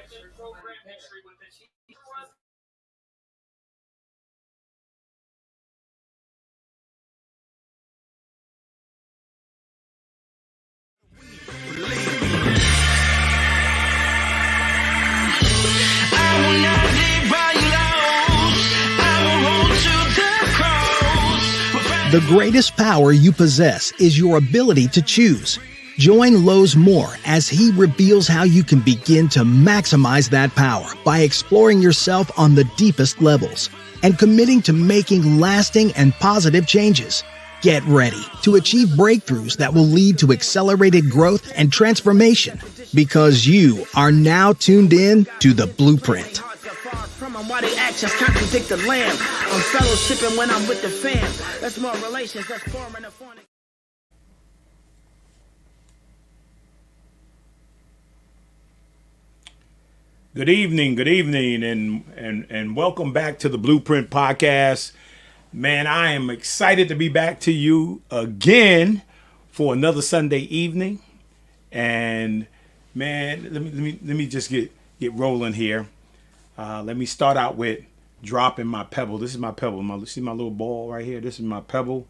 The greatest power you possess is your ability to choose. Join Lowe's Moore as he reveals how you can begin to maximize that power by exploring yourself on the deepest levels and committing to making lasting and positive changes. Get ready to achieve breakthroughs that will lead to accelerated growth and transformation, because you are now tuned in to The Blueprint. Why the actions contradict the lamb. I'm fellowshipping when I'm with the fam. That's more relations, that's forming a phonic. Good evening, and welcome back to the Blueprint Podcast. Man, I am excited to be back to you again for another Sunday evening. And man, let me just get rolling here. Let me start out with dropping my pebble. This is my pebble. See my little ball right here? This is my pebble.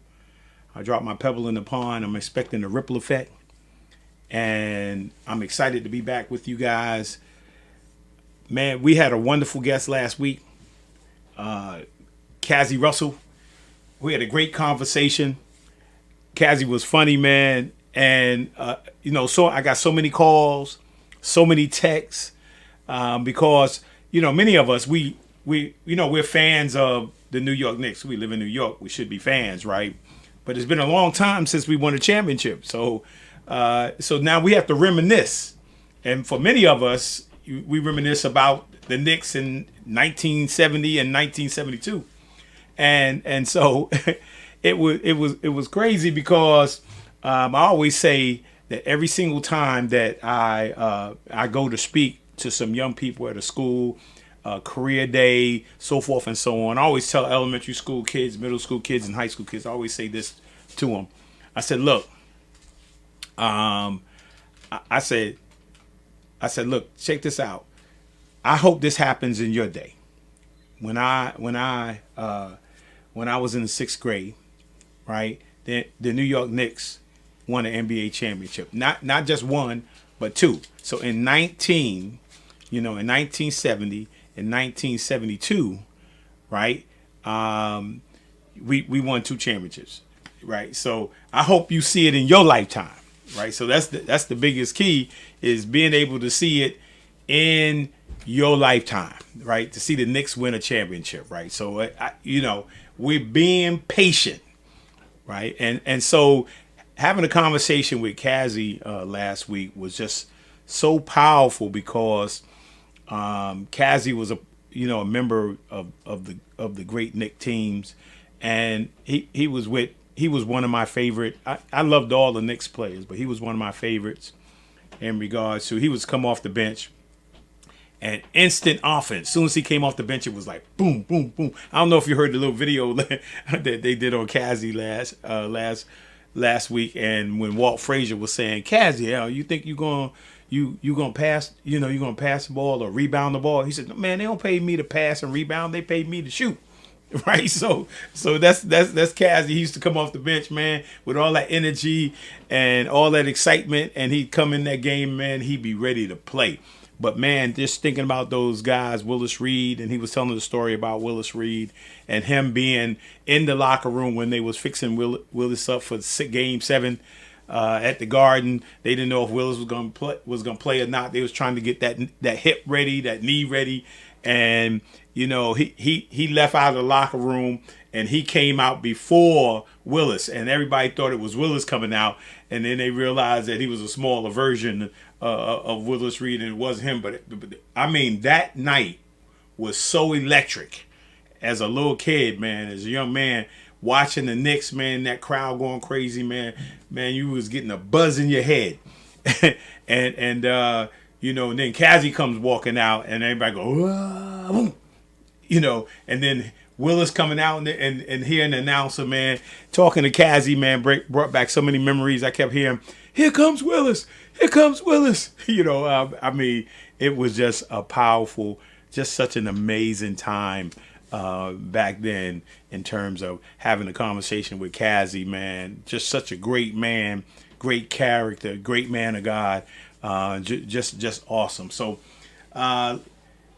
I dropped my pebble in the pond. I'm expecting a ripple effect. And I'm excited to be back with you guys. Man, we had a wonderful guest last week. Cassie Russell. We had a great conversation. Cassie was funny, man. And, so I got so many calls, so many texts, because many of us, we're fans of the New York Knicks. We live in New York. We should be fans, right? But it's been a long time since we won a championship. So now we have to reminisce. And for many of us, we reminisce about the Knicks in 1970 and 1972. And so it was crazy because I always say that every single time that I go to speak to some young people at a school, career day, so forth and so on. I always tell elementary school kids, middle school kids, and high school kids, I always say this to them. I said, look, I said, look, check this out. I hope this happens in your day. When I was in the 6th grade, right, the New York Knicks won an NBA championship. Not just one, but two. So in 1970 and 1972, right, we won 2 championships, right? So I hope you see it in your lifetime, right? So that's the biggest key, is being able to see it in your lifetime, right? To see the Knicks win a championship, right? So we're being patient, right? And so having a conversation with Cassie last week was just so powerful, because Cassie was a member of the great Knick teams, and he was one of my favorite. I loved all the Knicks players, but he was one of my favorites in regards to, he was come off the bench and instant offense. As soon as he came off the bench, it was like boom, boom, boom. I don't know if you heard the little video that they did on Cassie last week, and when Walt Frazier was saying, Cassie, you think you gonna pass, you're gonna pass the ball or rebound the ball? He said, man, they don't pay me to pass and rebound, they pay me to shoot. Right. So that's Cassie. He used to come off the bench, man, with all that energy and all that excitement, and he'd come in that game, man, he'd be ready to play. But man, just thinking about those guys, Willis Reed, and he was telling the story about Willis Reed and him being in the locker room when they was fixing Willis up for Game 7 at the Garden. They didn't know if Willis was gonna play or not. They was trying to get that hip ready, that knee ready, and he left out of the locker room and he came out before Willis, and everybody thought it was Willis coming out, and then they realized that he was a smaller version of Willis Reed, and it wasn't him. But I mean, that night was so electric. As a little kid, man, as a young man, watching the Knicks, man, that crowd going crazy, man, you was getting a buzz in your head. and then Cassie comes walking out, and everybody go, whoa, and then Willis coming out and hearing the announcer, man, talking to Cassie, man, brought back so many memories. I kept hearing, here comes Willis. Here comes Willis. I mean, it was just a powerful, just such an amazing time back then in terms of having a conversation with Cassie, man. Just such a great man, great character, great man of God, just awesome. So,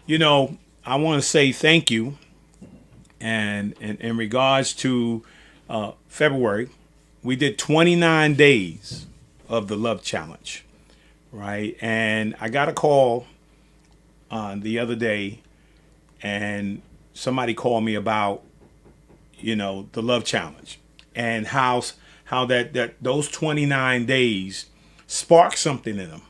you know, I want to say thank you. And in regards to February, we did 29 days of the Love Challenge, right? And I got a call the other day, and somebody called me about, you know, the Love Challenge and how that those 29 days sparked something in them,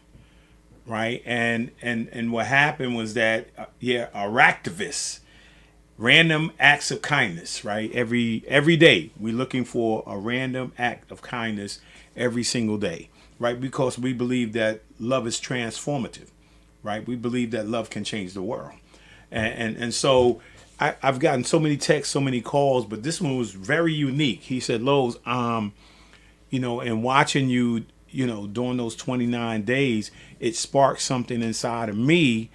right? And what happened was that our activists, random acts of kindness, right? Every day we're looking for a random act of kindness every single day, right? Because we believe that love is transformative, right? We believe that love can change the world, and so I've gotten so many texts, so many calls, but this one was very unique. He said, Lowe's, you know, and watching you, you know, during those 29 days, it sparked something inside of me,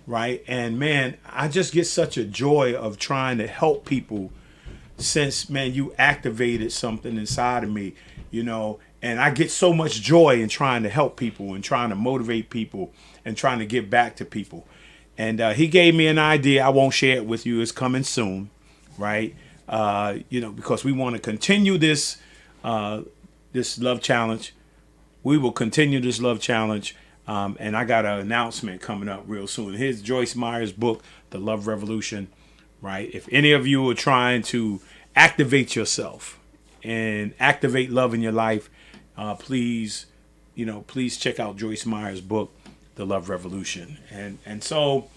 right? And man, I just get such a joy of trying to help people since, man, you activated something inside of me, you know, and I get so much joy in trying to help people and trying to motivate people and trying to give back to people. And he gave me an idea. I won't share it with you. It's coming soon, right? You know, because we want to continue this this love challenge. We will continue this love challenge. And I got an announcement coming up real soon. Here's Joyce Meyer's book, The Love Revolution, right? If any of you are trying to activate yourself and activate love in your life, please check out Joyce Meyer's book, The Love Revolution. And so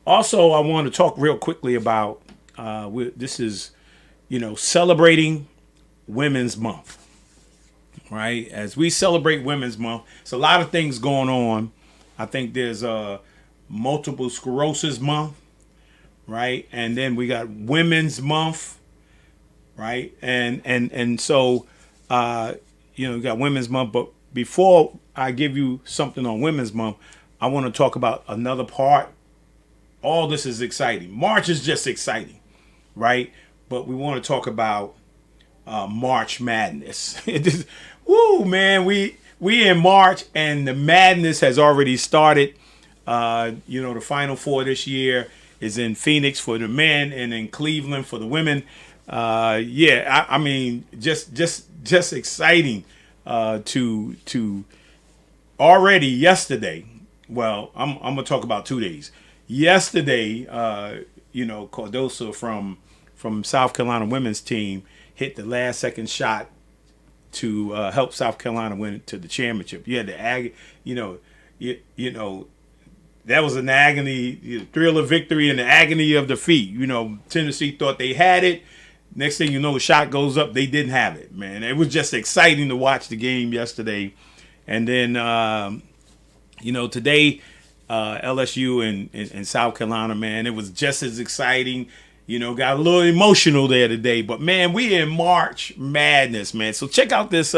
also I want to talk real quickly about this is, you know, celebrating Women's Month, right? As we celebrate Women's Month, it's a lot of things going on. I think there's a multiple sclerosis month, right? And then we got Women's Month, right? And so you know, we got Women's Month, but before I give you something on Women's Month, I want to talk about another part. All this is exciting. March is just exciting, right? But we want to talk about March Madness. Woo, man, we in March and the madness has already started. You know, the Final Four this year is in Phoenix for the men and in Cleveland for the women. I mean, just exciting to already yesterday. Well, I'm gonna talk about 2 days. Yesterday, you know, Cardoso from South Carolina women's team hit the last second shot to help South Carolina win to the championship. You had the you know, that was an agony, thrill of victory and the agony of defeat. You know, Tennessee thought they had it. Next thing you know, the shot goes up. They didn't have it, man. It was just exciting to watch the game yesterday. And then, you know, today, LSU and South Carolina, man, it was just as exciting. You know, got a little emotional there today. But, man, we in March Madness, man. So check out this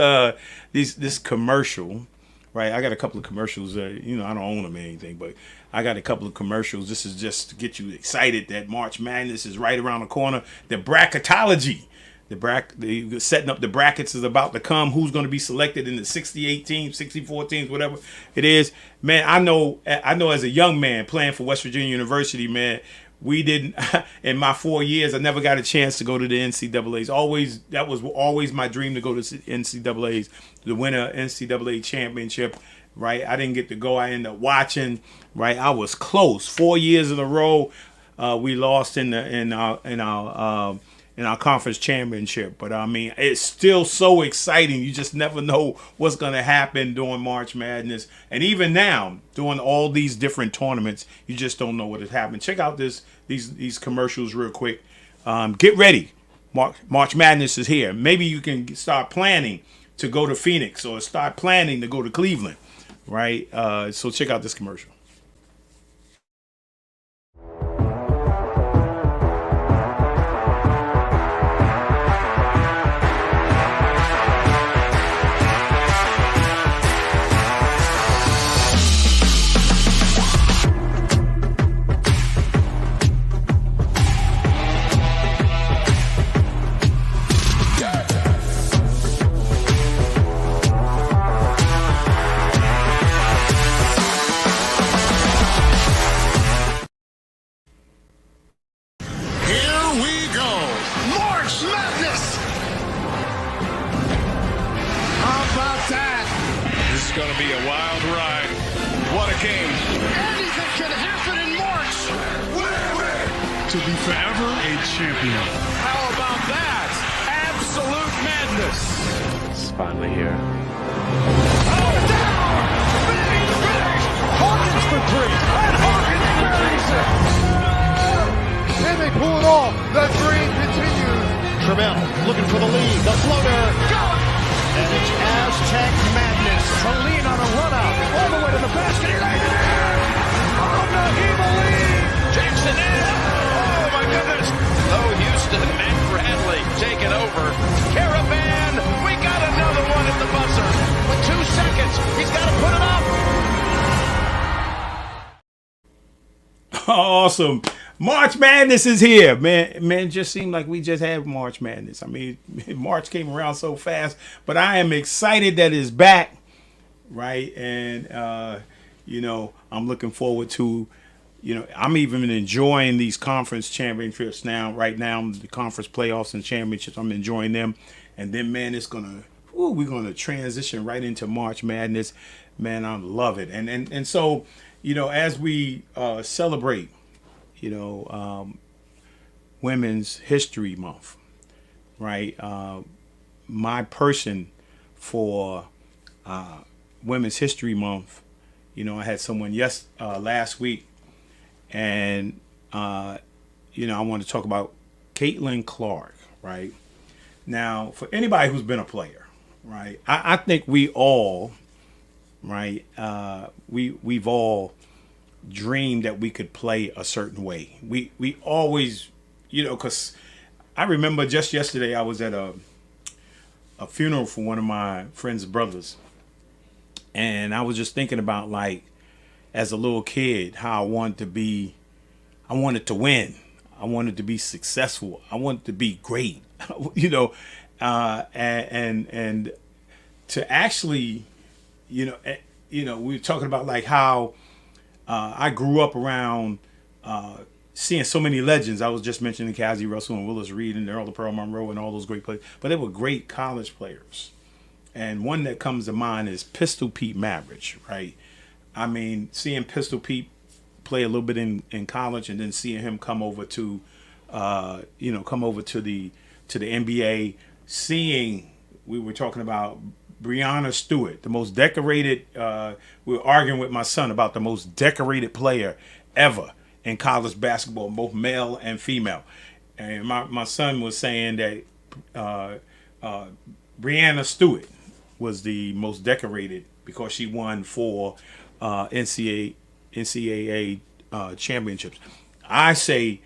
this commercial, right? I got a couple of commercials. You know, I don't own them or anything, but I got a couple of commercials. This is just to get you excited that March Madness is right around the corner. The bracketology, the setting up the brackets is about to come. Who's going to be selected in the 68 teams, 64 teams, whatever it is. Man, I know as a young man playing for West Virginia University, man, we didn't, in my 4 years, I never got a chance to go to the NCAAs. That was always my dream to go to NCAAs, to win a NCAA championship, right? I didn't get to go. I ended up watching, right? I was close. 4 years in a row, we lost in our conference championship. But I mean, it's still so exciting. You just never know what's going to happen during March Madness. And even now, during all these different tournaments, you just don't know what has happened. Check out these commercials real quick. Get ready. March Madness is here. Maybe you can start planning to go to Phoenix or start planning to go to Cleveland, right? So check out this commercial. to be forever a champion. How about that? Absolute madness. It's finally here. Oh, down! Finish! Hawkins for three, and Hawkins buries it! Can they pull it off? The dream continues. Trammell looking for the lead. The floater. Got it! And it's Aztec madness. Saline on a run out. All the way to the basket. He laid it in! On the evil lead! Jackson in! Oh, my goodness! Oh, Houston, Matt Bradley taking over. Caravan, we got another one at the buzzer. With 2 seconds, he's got to put it up. Awesome. March Madness is here, man. It just seemed like we just had March Madness. I mean, March came around so fast, but I am excited that it's back, right? And, I'm looking forward to, I'm even enjoying these conference championships now, right now, the conference playoffs and championships. I'm enjoying them. And then, man, we're going to transition right into March Madness. Man, I love it. And so, as we celebrate, Women's History Month, right? My person for Women's History Month, I had someone last week, and I want to talk about Caitlin Clark, right? Now, for anybody who's been a player, right? I think we all, right? We've all dreamed that we could play a certain way. We always, because I remember just yesterday I was at a funeral for one of my friend's brothers, and I was just thinking about, like, as a little kid, how I wanted to win. I wanted to be successful. I wanted to be great, and to actually, we were talking about, like, how I grew up around seeing so many legends. I was just mentioning Cassie Russell and Willis Reed and Earl Pearl Monroe and all those great players. But they were great college players. And one that comes to mind is Pistol Pete Maravich, right? I mean, seeing Pistol Pete play a little bit in college, and then seeing him come over to, the NBA. We were talking about Breanna Stewart, the most decorated. We were arguing with my son about the most decorated player ever in college basketball, both male and female. And my son was saying that Breanna Stewart was the most decorated because she won 4 NCAA championships. I say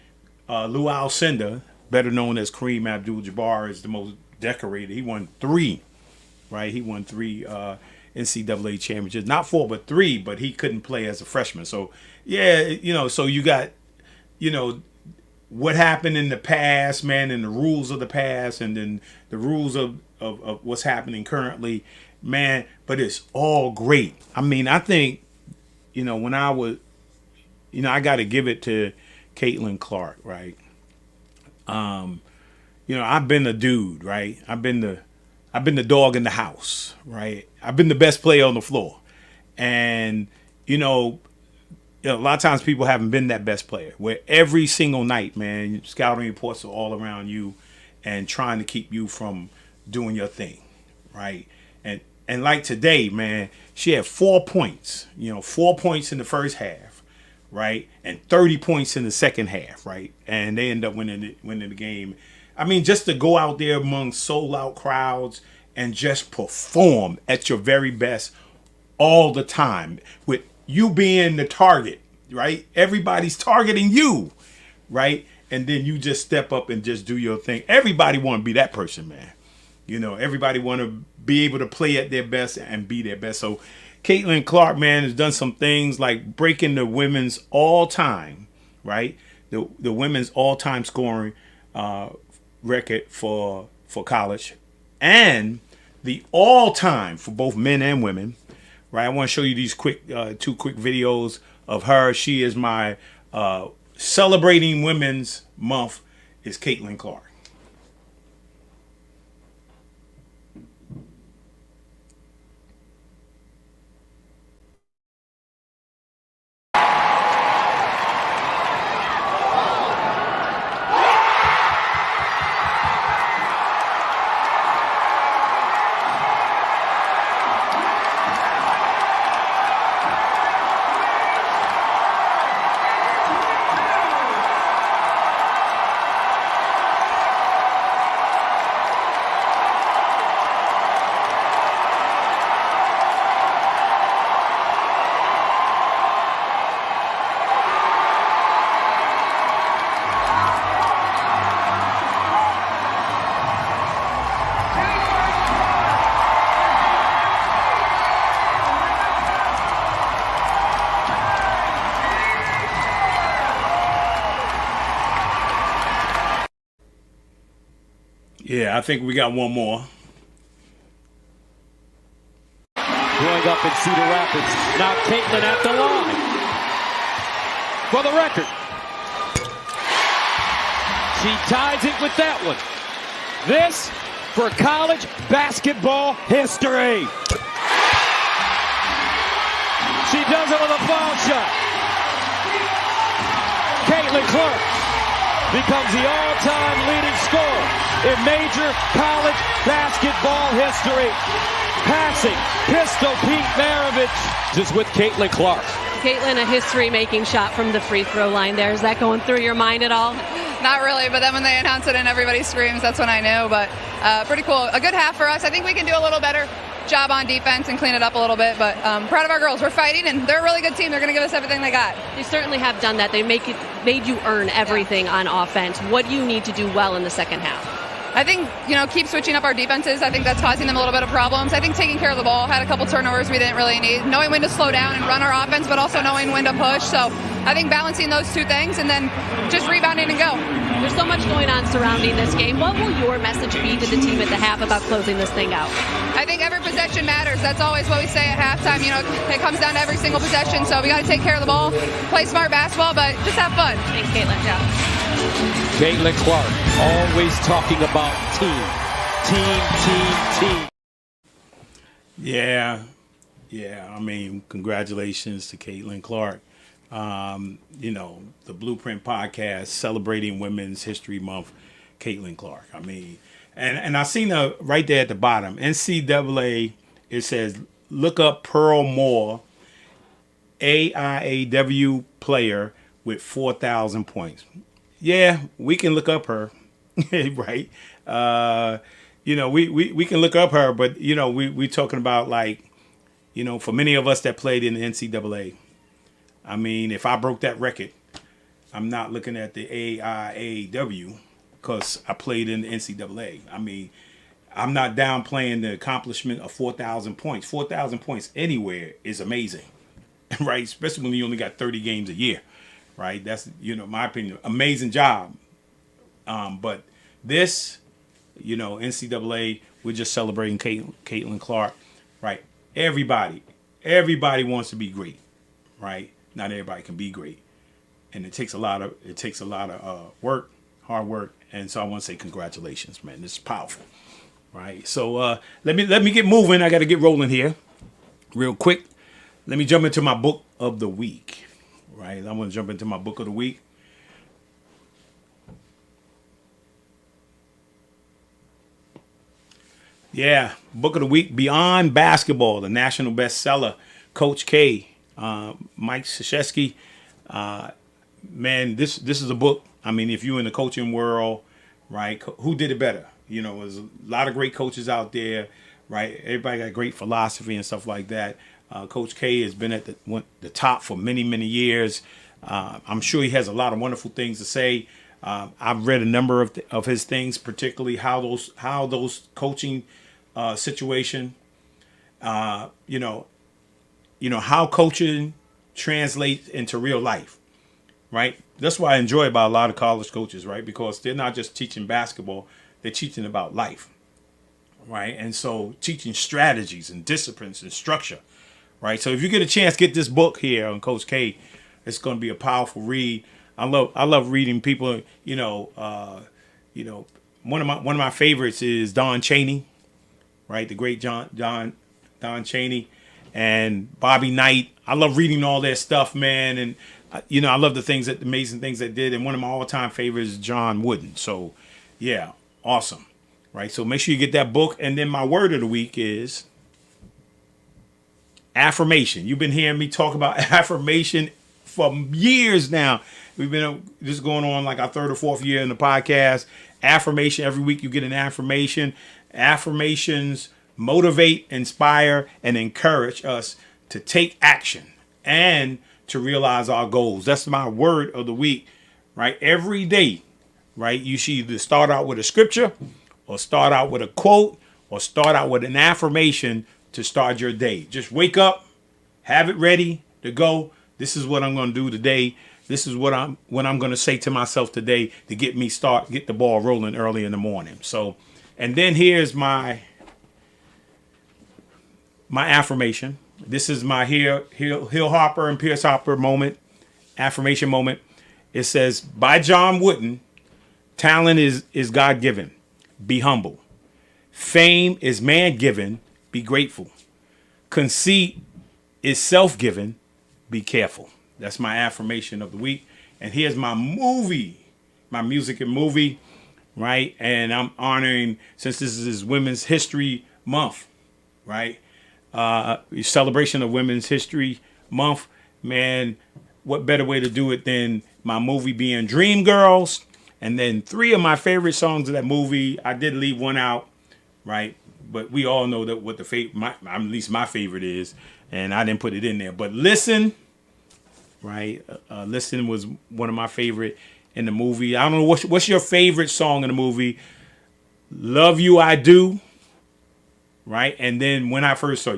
Lou Alcindor, better known as Kareem Abdul-Jabbar, is the most decorated. He won 3. Right, he won 3 NCAA championships, not 4, but 3. But he couldn't play as a freshman. So yeah, so you got, what happened in the past, man, and the rules of the past, and then the rules of what's happening currently, man. But it's all great. I mean, I think, when I was, I got to give it to Caitlin Clark, right? I've been a dude, right? I've been the dog in the house, right? I've been the best player on the floor. And, a lot of times people haven't been that best player, where every single night, man, scouting reports are all around you and trying to keep you from doing your thing, right? And like today, man, she had 4 points, 4 points in the first half, right? And 30 points in the second half, right? And they end up winning the game. I mean, just to go out there among sold-out crowds and just perform at your very best all the time, with you being the target, right? Everybody's targeting you, right? And then you just step up and just do your thing. Everybody want to be that person, man. Everybody want to be able to play at their best and be their best. So Caitlin Clark, man, has done some things like breaking the women's all-time, right? The women's all-time scoring record for college, and the all-time for both men and women, right? I want to show you these 2 quick videos of her. She is my celebrating Women's Month is Caitlin Clark. Yeah, I think we got one more. Going up in Cedar Rapids. Now Caitlin at the line. For the record. She ties it with that one. This for college basketball history. She does it with a foul shot. Caitlin Clark becomes the all-time leading scorer in major college basketball history. Passing Pistol Pete Maravich is with Caitlin Clark. Caitlin, a history-making shot from the free throw line there. Is that going through your mind at all? Not really, but then when they announce it and everybody screams, that's when I knew. But pretty cool. A good half for us. I think we can do a little better job on defense and clean it up a little bit. But proud of our girls. We're fighting, and they're a really good team. They're going to give us everything they got. They certainly have done that. They made you earn everything on offense. What do you need to do well in the second half? I think, keep switching up our defenses. I think that's causing them a little bit of problems. I think taking care of the ball, had a couple turnovers we didn't really need. Knowing when to slow down and run our offense, but also knowing when to push. So I think balancing those two things and then just rebounding and go. There's so much going on surrounding this game. What will your message be to the team at the half about closing this thing out? I think every possession matters. That's always what we say at halftime. It comes down to every single possession. So we got to take care of the ball, play smart basketball, but just have fun. Thanks, Caitlin. Yeah. Caitlin Clark, always talking about team. Yeah. I mean, congratulations to Caitlin Clark. The Blueprint Podcast celebrating Women's History Month, Caitlin Clark. I mean, and I seen her right there at the bottom. NCAA, it says, look up Pearl Moore, AIAW player with 4,000 points. Yeah, we can look up her, right? We can look up her, but, we talking about for many of us that played in the NCAA, I mean, if I broke that record, I'm not looking at the AIAW because I played in the NCAA. I mean, I'm not downplaying the accomplishment of 4,000 points. 4,000 points anywhere is amazing, right? Especially when you only got 30 games a year. Right, that's my opinion. Amazing job, but this, NCAA, we're just celebrating Caitlin Clark, right? Everybody wants to be great, right? Not everybody can be great, and it takes a lot of work, hard work, and so I want to say congratulations, man. This is powerful, right? So let me get moving. I got to get rolling here, real quick. Let me jump into my book of the week. Right, I'm going to jump into my book of the week. Yeah, book of the week, Beyond Basketball, the national bestseller, Coach K, Mike Krzyzewski. Man, this is a book. I mean, if you're in the coaching world, right, who did it better? There's a lot of great coaches out there, right? Everybody got great philosophy and stuff like that. Coach K has been at the top for many, many years. I'm sure he has a lot of wonderful things to say. I've read a number of his things, particularly how those coaching situation, how coaching translates into real life, right? That's what I enjoy about a lot of college coaches, right? Because they're not just teaching basketball, they're teaching about life, right? And so teaching strategies and disciplines and structure. Right, so if you get a chance, get this book here on Coach K. It's going to be a powerful read. I love reading people. One of my favorites is Don Chaney, right? The great Don Chaney, and Bobby Knight. I love reading all their stuff, man, and I love the amazing things they did. And one of my all-time favorites is John Wooden. So, yeah, awesome, right? So make sure you get that book. And then my word of the week is affirmation. You've been hearing me talk about affirmation for years now. We've been just going on like our third or fourth year in the podcast. Affirmation, every week you get an affirmation. Affirmations motivate, inspire, and encourage us to take action and to realize our goals. That's my word of the week, right? Every day, right? You should either start out with a scripture or start out with a quote or start out with an affirmation to start your day. Just wake up, have it ready to go. This is what I'm going to do today. This is what I'm going to say to myself today to get the ball rolling early in the morning. So And then here's my affirmation. This is my Hill Hopper and Pierce Hopper moment, affirmation moment. It says, by John Wooden, talent is God-given. Be humble. Fame is man-given. Be grateful. Conceit is self-given. Be careful. That's my affirmation of the week. And here's my movie, my music and movie, right? And I'm honoring, since this is Women's History Month, right? Celebration of Women's History Month. Man, what better way to do it than my movie being Dreamgirls? And then 3 of my favorite songs of that movie. I did leave one out, right? But we all know that what at least my favorite is, and I didn't put it in there. But Listen, right? Listen was one of my favorite in the movie. I don't know what's your favorite song in the movie. Love You I Do, right? And then When I First Saw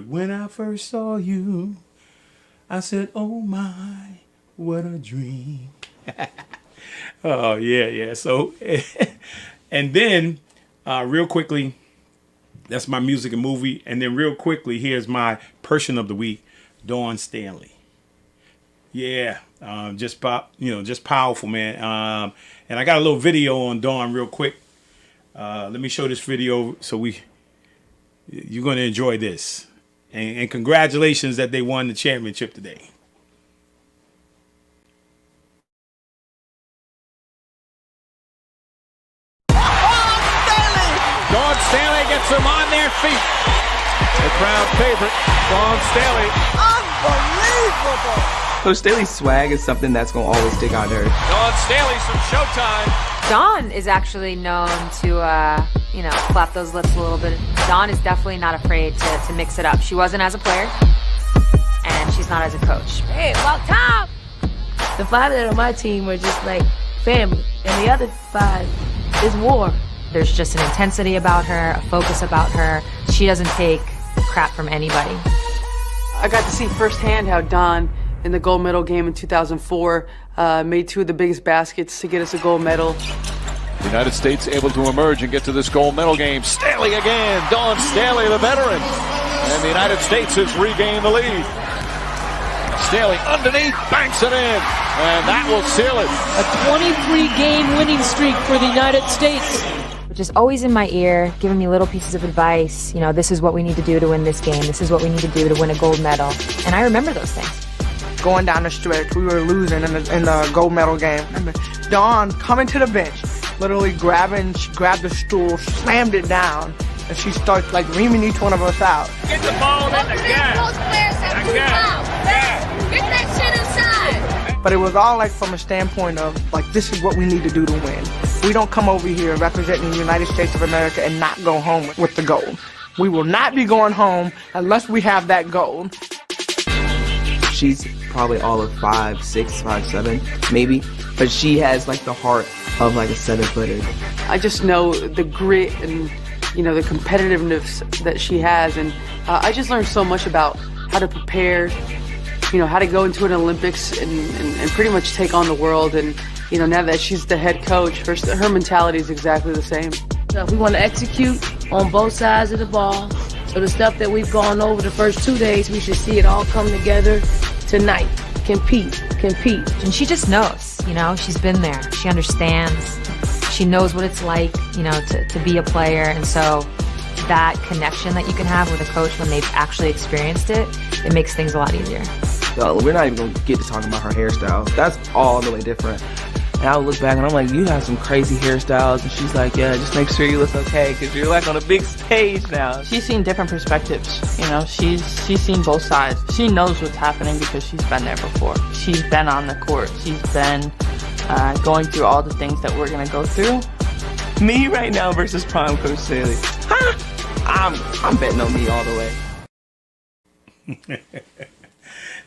You, I said, oh my, what a dream. Oh yeah. So, and then real quickly, that's my music and movie. And then real quickly, here's my person of the week, Dawn Stanley. Yeah, just powerful, man. And I got a little video on Dawn real quick. Let me show this video so you're going to enjoy this. And congratulations that they won the championship today. Dawn Stanley gets them on their feet. The crowd favorite, Dawn Stanley. Unbelievable! Coach Staley's swag is something that's going to always stick out to her. Dawn Stanley, some showtime. Dawn is actually known to, flap those lips a little bit. Dawn is definitely not afraid to mix it up. She wasn't as a player, and she's not as a coach. Hey, walk top! The 5 that are on my team were just like family, and the other 5 is war. There's just an intensity about her, a focus about her. She doesn't take crap from anybody. I got to see firsthand how Dawn, in the gold medal game in 2004, made 2 of the biggest baskets to get us a gold medal. The United States able to emerge and get to this gold medal game. Stanley again, Dawn Stanley, the veteran. And the United States has regained the lead. Stanley underneath, banks it in, and that will seal it. A 23-game winning streak for the United States. Which is always in my ear, giving me little pieces of advice. This is what we need to do to win this game. This is what we need to do to win a gold medal. And I remember those things. Going down the stretch, we were losing in the gold medal game. Dawn coming to the bench, literally she grabbed the stool, slammed it down, and she starts reaming each one of us out. Get the ball in the gap. Those players have 2 fouls. Get that shit inside. But it was all from a standpoint of this is what we need to do to win. We don't come over here representing the United States of America and not go home with the gold. We will not be going home unless we have that gold. She's probably all of 5'6", 5'7", maybe, but she has the heart of a 7-footer. I just know the grit and the competitiveness that she has, and I just learned so much about how to prepare, how to go into an Olympics and pretty much take on the world. And now that she's the head coach, her mentality is exactly the same. We want to execute on both sides of the ball. So the stuff that we've gone over the first 2 days, we should see it all come together tonight. Compete. And she just knows, she's been there. She understands. She knows what it's like, to be a player. And so that connection that you can have with a coach when they've actually experienced it, it makes things a lot easier. We're not even going to get to talking about her hairstyle. That's all the way different. And I would look back and I'm like, you have some crazy hairstyles. And she's like, yeah, just make sure you look okay because you're on a big stage now. She's seen different perspectives. She's seen both sides. She knows what's happening because she's been there before. She's been on the court. She's been going through all the things that we're going to go through. Me right now versus prime Coach Staley. I'm betting on me all the way.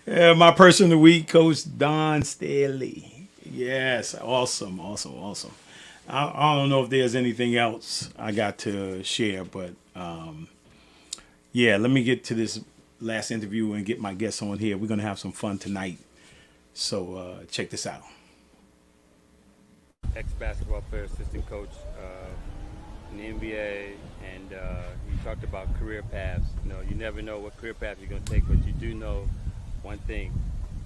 Yeah, my person of the week, Coach Dawn Stanley. Yes, awesome. I don't know if there's anything else I got to share, but let me get to this last interview and get my guests on here. We're going to have some fun tonight. So check this out. Ex-basketball player, assistant coach. in the NBA, and you talked about career paths. You know, you never know what career path you're going to take, but you do know one thing.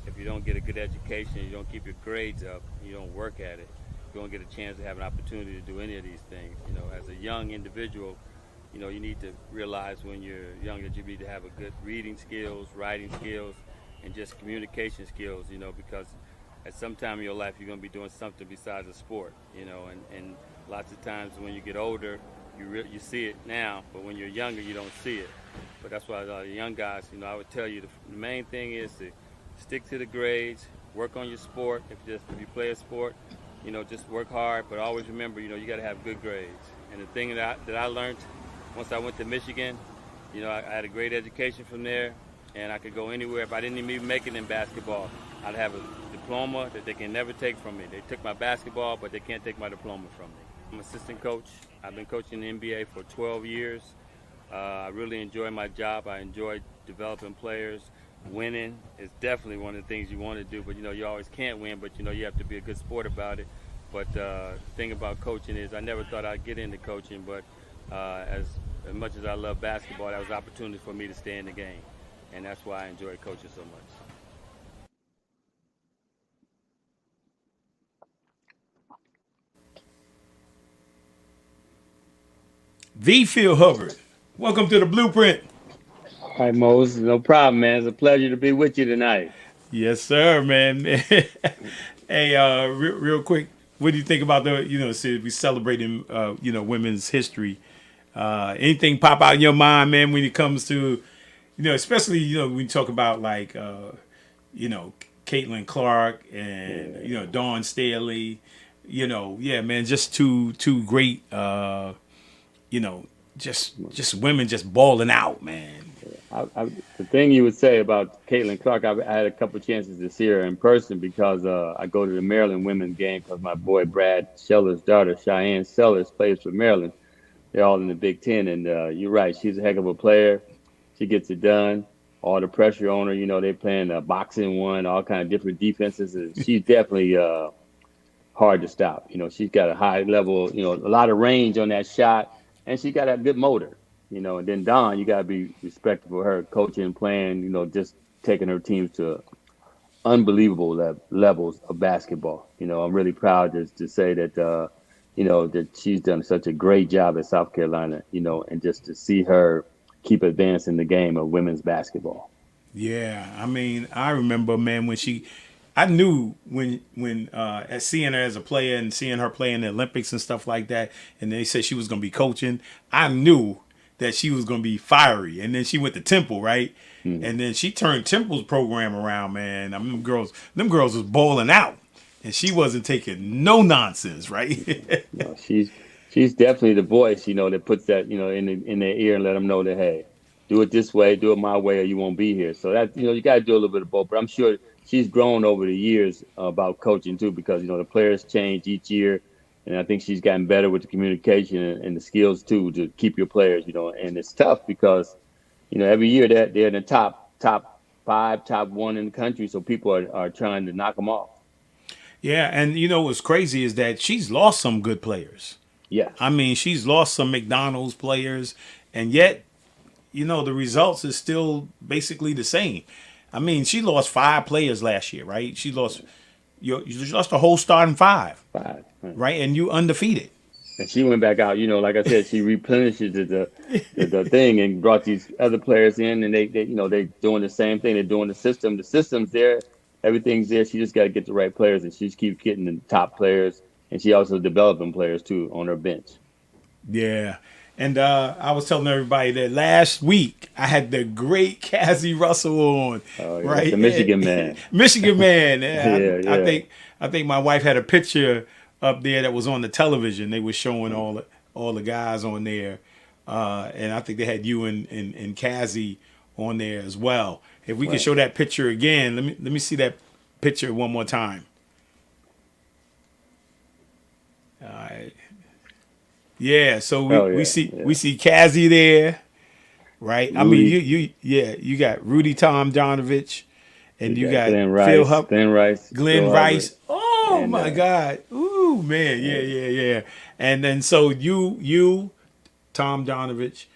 If you don't get a good education, you don't keep your grades up, you don't work at it, you don't get a chance to have an opportunity to do any of these things. You know, as a young individual, you know, you need to realize when you're young that you need to have a good reading skills, writing skills, and just communication skills, you know, because at some time in your life you're going to be doing something besides a sport, you know, and lots of times when you get older, you see it now, but when you're younger, you don't see it. But that's why the young guys, you know, I would tell you the main thing is to stick to the grades, work on your sport. If you play a sport, you know, just work hard, but always remember, you know, you got to have good grades. And the thing that I learned once I went to Michigan, you know, I had a great education from there, and I could go anywhere. If I didn't even make it in basketball, I'd have a diploma that they can never take from me. They took my basketball, but they can't take my diploma from me. I'm an assistant coach. I've been coaching the NBA for 12 years. I really enjoy my job. I enjoy developing players. Winning is definitely one of the things you want to do, but you know, you always can't win, but you know, you have to be a good sport about it. But the thing about coaching is I never thought I'd get into coaching, but as much as I love basketball, that was an opportunity for me to stay in the game. And that's why I enjoy coaching so much. The Phil Hubbard. Welcome to the Blueprint. Hi, Mose. No problem, man. It's a pleasure to be with you tonight. Yes, sir, man. Hey, real quick, what do you think about we celebrating, women's history? Anything pop out in your mind, man, when it comes to, especially, when you talk about like, Caitlin Clark and, Dawn Staley, man, just two great, just women just balling out, man. The thing you would say about Caitlin Clark, I had a couple chances to see her in person because I go to the Maryland women's game because my boy Brad Seller's daughter, Cheyenne Sellers, plays for Maryland. They're all in the Big Ten, and you're right. She's a heck of a player. She gets it done. All the pressure on her, they're playing boxing one, all kind of different defenses. And she's definitely hard to stop. She's got a high level, a lot of range on that shot, and she got a good motor. And then Dawn, you got to be respectful of her coaching and playing, just taking her teams to unbelievable levels of basketball. I'm really proud to say that, that she's done such a great job at South Carolina, and just to see her keep advancing the game of women's basketball. Yeah. I mean, I remember, man, I knew when seeing her as a player and seeing her play in the Olympics and stuff like that, and they said she was going to be coaching, I knew that she was going to be fiery. And then she went to Temple, right? Mm-hmm. And then she turned Temple's program around, man. Them girls was balling out. And she wasn't taking no nonsense, right? No, she's definitely the voice, that puts that, in their ear and let them know that, hey, do it this way, do it my way, or you won't be here. So that, you got to do a little bit of both. But I'm sure she's grown over the years about coaching too, because, the players change each year. And I think she's gotten better with the communication and the skills too to keep your players, and it's tough because, every year they're in the top 5, top 1 in the country. So people are trying to knock them off. Yeah. And what's crazy is that she's lost some good players. Yeah. I mean, she's lost some McDonald's players, and yet, the results is still basically the same. I mean, she lost 5 players last year, right? She lost you lost the whole starting 5. Right, and you undefeated. And she went back out, like I said, she replenishes the thing and brought these other players in, and they doing the same thing. They're doing the system. The system's there, everything's there. She just got to get the right players, and she just keeps getting the top players, and she also developing players too on her bench. Yeah, and I was telling everybody that last week I had the great Cassie Russell on, right? The Michigan man. Michigan man. Yeah. I think my wife had a picture up there that was on the television. They were showing all the guys on there, and I think they had you and Cassie on there as well. If we could show that picture again, let me see that picture one more time. All right. Yeah, so we see Cassie there, right? Rudy. I mean, you got Rudy Tomjanovich, and you got Glenn Rice, Phil Hubbard, Glenn Rice. Oh, and, my God. Ooh. Woo, man, yeah. And then so you, Tom Donovich,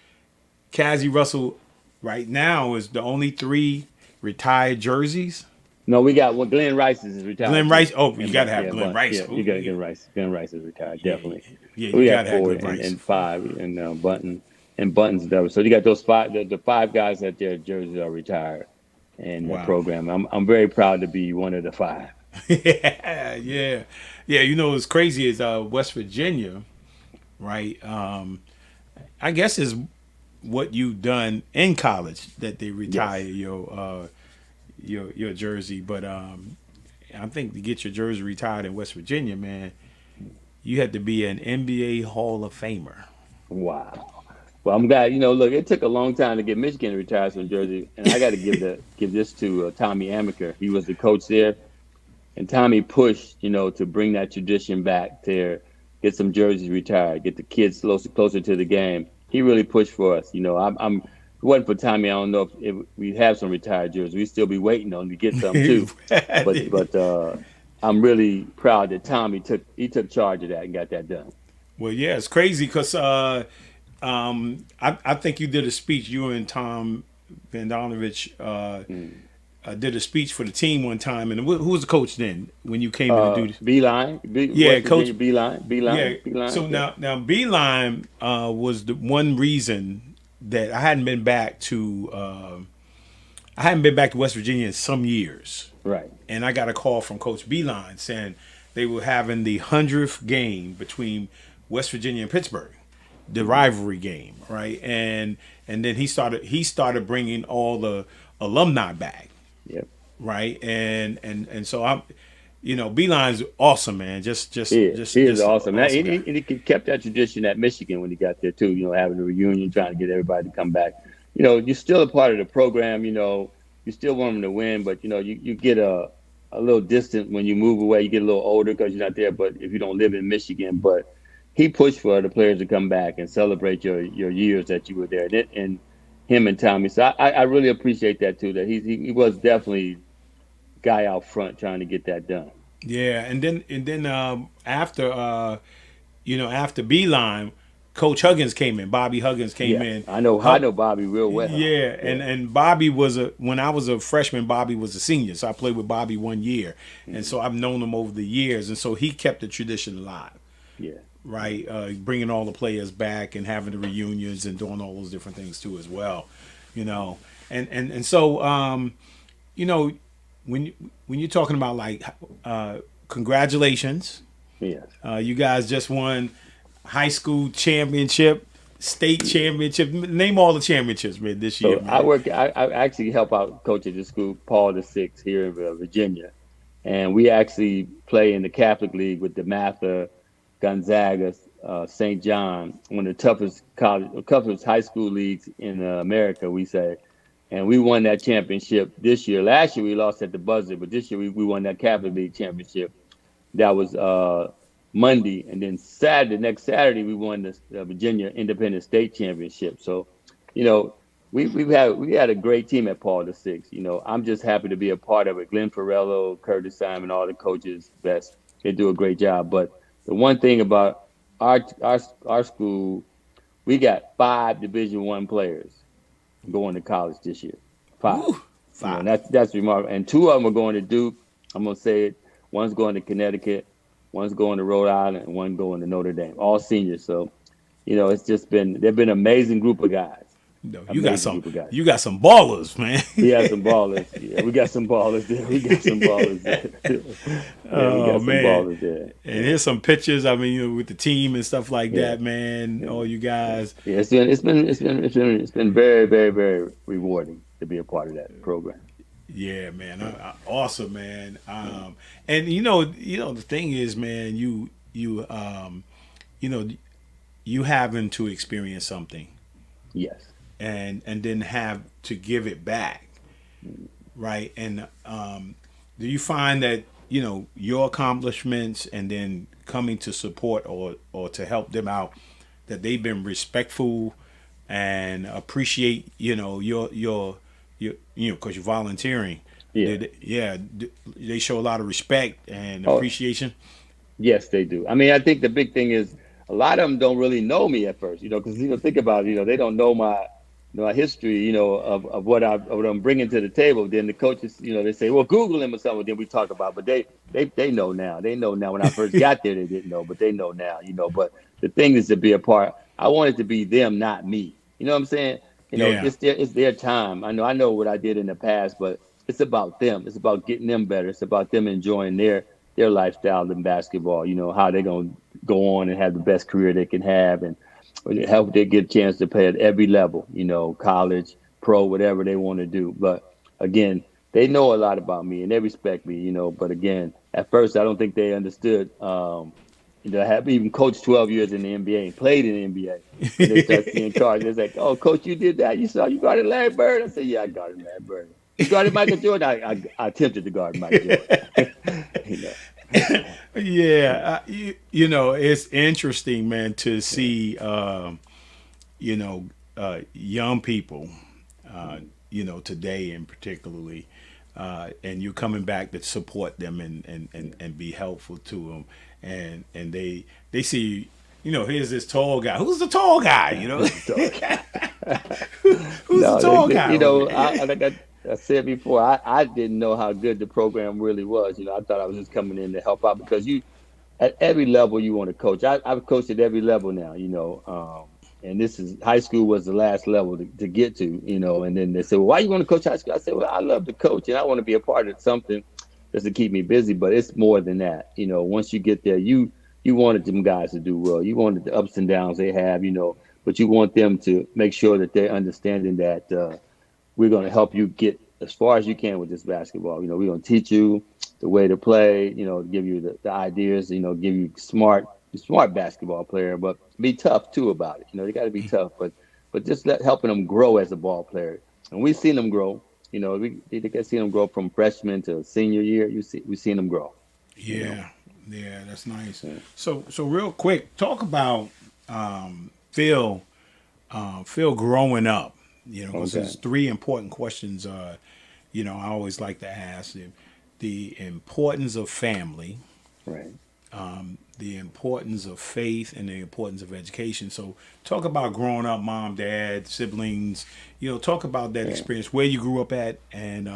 Cassie Russell, right now is the only 3 retired jerseys. No, we got one. Glenn Rice is retired. Glenn Rice. Oh, you got to have Glenn Rice. Yeah, you got to get Rice. Glenn Rice is retired, definitely. Yeah, we you got got to have 4 Glenn Rice. and 5 and Button and Button's double. So you got those 5. The 5 guys that their jerseys are retired in the program. I'm very proud to be one of the 5. yeah. You know what's crazy is West Virginia, right? I guess is what you've done in college that they retire your jersey, but I think to get your jersey retired in West Virginia, man, you had to be an NBA Hall of Famer. Wow. Well, I'm glad. Look, it took a long time to get Michigan to retire some jersey, and I got to give this to Tommy Amaker. He was the coach there, and Tommy pushed, to bring that tradition back there, get some jerseys retired, get the kids closer to the game. He really pushed for us. If it wasn't for Tommy, I don't know if we'd have some retired jerseys. We'd still be waiting on to get some too. but I'm really proud that Tommy took charge of that and got that done. Well, yeah, it's crazy because I think you did a speech. You and Tom Vandonovich did a speech for the team one time. And who was the coach then when you came in to do this? Beeline. Coach Beeline. Yeah. So now Beeline was the one reason that I hadn't been back to West Virginia in some years. Right. And I got a call from Coach Beeline saying they were having the 100th game between West Virginia and Pittsburgh, the rivalry game, right? And then he started bringing all the alumni back. Yep. Right. And so I'm, Beeline's awesome, man. He is awesome. He kept that tradition at Michigan when he got there too. Having a reunion, trying to get everybody to come back. You're still a part of the program. You still want them to win, but you get a little distant when you move away. You get a little older because you're not there. But if you don't live in Michigan, but he pushed for the players to come back and celebrate your years that you were there. And him and Tommy. So I really appreciate that too. That he was definitely guy out front trying to get that done. Yeah, and then after Beeline, Coach Huggins came in. Bobby Huggins came in. I know Bobby real well. Yeah, and Bobby when I was a freshman, Bobby was a senior. So I played with Bobby 1 year. And so I've known him over the years. And so he kept the tradition alive. Yeah. Right, bringing all the players back and having the reunions and doing all those different things too as well, and so when you're talking about like congratulations, you guys just won high school championship, state championship. Name all the championships, man, this year. So I actually help out coach at the school, Paul VI here in Virginia, and we actually play in the Catholic League with DeMatha, Gonzaga, St. John, one of the toughest high school leagues in America, we say. And we won that championship this year. Last year we lost at the buzzer, but this year we won that Catholic League championship. That was Monday. And then next Saturday, we won the Virginia Independent State Championship. So, we had a great team at Paul VI. I'm just happy to be a part of it. Glenn Farello, Curtis Simon, all the coaches, best. They do a great job. But the one thing about our school, we got 5 Division I players going to college this year. 5. Ooh, 5. That's remarkable. And 2 of them are going to Duke. I'm going to say it. One's going to Connecticut. One's going to Rhode Island. And one going to Notre Dame. All seniors. So, it's just they've been an amazing group of guys. No, you got some ballers, man. We got some ballers. Yeah, we got some ballers there. Oh man! And here's some pictures. I mean, with the team and stuff like that, man. Yeah. All you guys. Yeah, it's been very, very, very rewarding to be a part of that program. Yeah, man. Awesome, man. And the thing is, man, you having to experience something. Yes. And then have to give it back, right? And do you find that your accomplishments and then coming to support or to help them out, that they've been respectful and appreciate your because you're volunteering? They show a lot of respect and appreciation. Yes, they do. I mean, I think the big thing is a lot of them don't really know me at first, because think about it, they don't know my history, of what I'm bringing to the table. Then the coaches, they say, well, Google him or something. Then we talk about, but they know now. They know now. When I first got there, they didn't know, but they know now. But the thing is to be a part. I want it to be them, not me. You know what I'm saying? It's their time. I know what I did in the past, but it's about them. It's about getting them better. It's about them enjoying their lifestyle in basketball. How they're gonna go on and have the best career they can have, and help they get a chance to play at every level. College, pro, whatever they want to do. But again, they know a lot about me and they respect me. But again, at first, I don't think they understood. I have even coached 12 years in the NBA and played in the NBA. And they start seeing cards. It's like, oh, coach, you did that. You guarded Larry Bird? I said, yeah, I guarded Larry Bird. You guarded Michael Jordan? I attempted to guard Michael Jordan. Yeah, it's interesting, man, to see, young people, today in particularly, and you coming back to support them and be helpful to them, and they see, here's this tall guy. Who's the tall guy? Who's the tall guy? Like I said before, I didn't know how good the program really was. I thought I was just coming in to help out because at every level you want to coach. I've coached at every level now, and this is high school was the last level to get to, and then they said, well, why you want to coach high school? I said, well, I love to coach and I want to be a part of something just to keep me busy, but it's more than that. Once you get there, you wanted them guys to do well. You wanted the ups and downs they have, but you want them to make sure that they're understanding that we're going to help you get as far as you can with this basketball. We're going to teach you the way to play, give you the ideas, give you smart basketball player, but be tough too about it. You got to be tough, but just helping them grow as a ball player. And we've seen them grow. We can see them grow from freshman to senior year. We've seen them grow. Yeah, yeah, that's nice. Yeah. So real quick, talk about Phil growing up. Because there's three important questions. I always like to ask him: the importance of family, right? The importance of faith, and the importance of education. So, talk about growing up, mom, dad, siblings. Talk about that experience, where you grew up at, and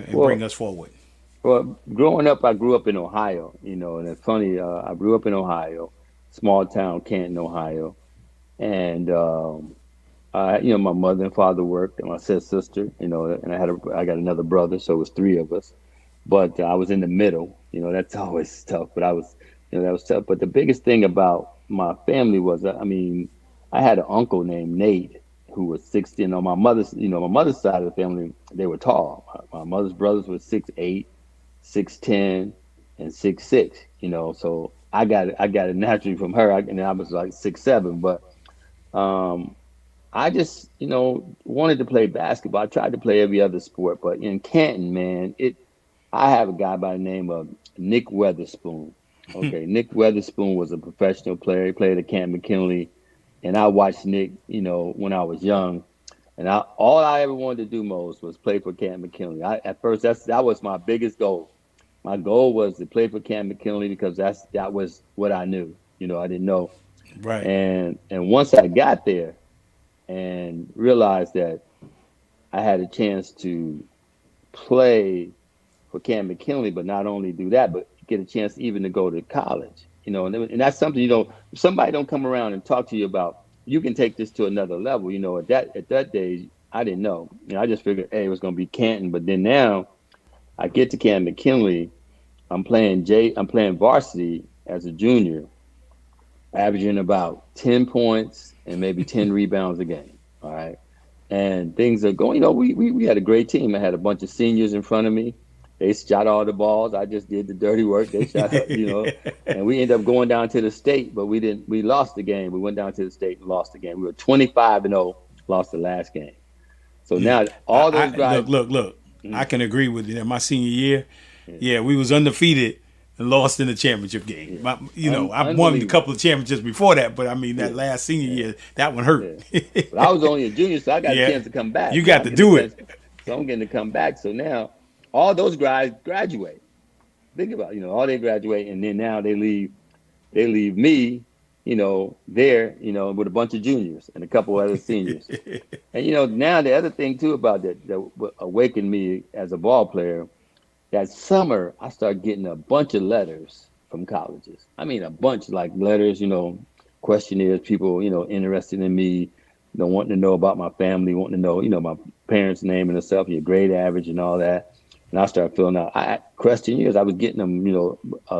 bring us forward. Well, growing up, I grew up in Ohio. And it's funny. I grew up in Ohio, small town, Canton, Ohio, and my mother and father worked, and my sister, and I got another brother, so it was three of us. But I was in the middle. That's always tough. But that was tough. But the biggest thing about my family was, I had an uncle named Nate who was 16. On my mother's side of the family, they were tall. My mother's brothers were 6'8", 6'10", and 6'6". So I got it naturally from her. And I was like 6'7", but I just, wanted to play basketball. I tried to play every other sport, but in Canton, man, I have a guy by the name of Nick Weatherspoon. Okay, Nick Weatherspoon was a professional player. He played at Canton McKinley, and I watched Nick, when I was young, and all I ever wanted to do most was play for Canton McKinley. At first, that was my biggest goal. My goal was to play for Canton McKinley because that was what I knew. I didn't know. Right. And once I got there, and realized that I had a chance to play for Canton McKinley, but not only do that, but get a chance even to go to college, and that's something, if somebody don't come around and talk to you about, you can take this to another level. At that day, I didn't know. I just figured, hey, it was going to be Canton, but then now I get to Canton McKinley, I'm playing varsity as a junior, averaging about 10 points and maybe 10 rebounds a game. All right. And things are going, we had a great team. I had a bunch of seniors in front of me. They shot all the balls. I just did the dirty work. They shot, and we ended up going down to the state, but we lost the game. We went down to the state and lost the game. We were 25-0, lost the last game. So now all those guys. Look. Mm-hmm. I can agree with you. In my senior year, we was undefeated and lost in the championship game. I won a couple of championships before that, but that last senior year, that one hurt. Yeah. But I was only a junior, so I got a chance to come back. You got to do it. So I'm getting to come back. So now all those guys graduate. Think about, all they graduate, and then now they leave me, there, with a bunch of juniors and a couple other seniors. And, now the other thing too about that awakened me as a ball player, that summer I started getting a bunch of letters from colleges. I mean, a bunch, like letters, questionnaires, people, interested in me, wanting to know about my family, wanting to know, my parents' name and stuff, your grade average and all that. And I started filling out questionnaires. I was getting them,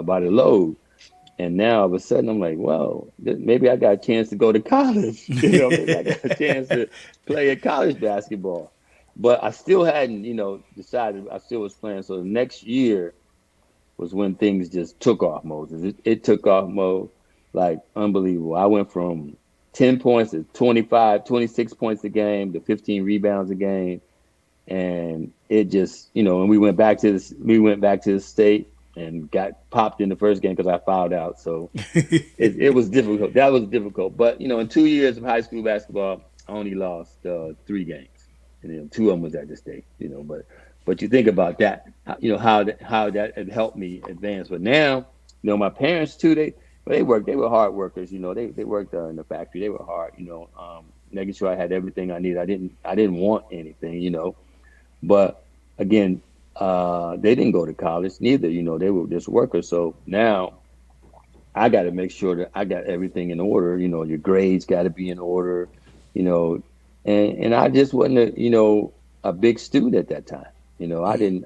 by the load. And now all of a sudden I'm like, well, maybe I got a chance to go to college. Maybe I got a chance to play at college basketball. But I still hadn't, decided. I still was playing. So the next year was when things just took off, Moses. It took off, Mo, like unbelievable. I went from 10 points to 25, 26 points a game to 15 rebounds a game. And it just, and we went back to the state and got popped in the first game because I fouled out. So it was difficult. That was difficult. But, in 2 years of high school basketball, I only lost 3 games. And 2 of them was at the state, but you think about that, how that had helped me advance. But now, my parents too, they worked. They were hard workers. They worked in the factory. They were hard. Making sure I had everything I needed. I didn't want anything. But again, they didn't go to college neither. They were just workers. So now I got to make sure that I got everything in order. Your grades got to be in order. And I just wasn't a big student at that time.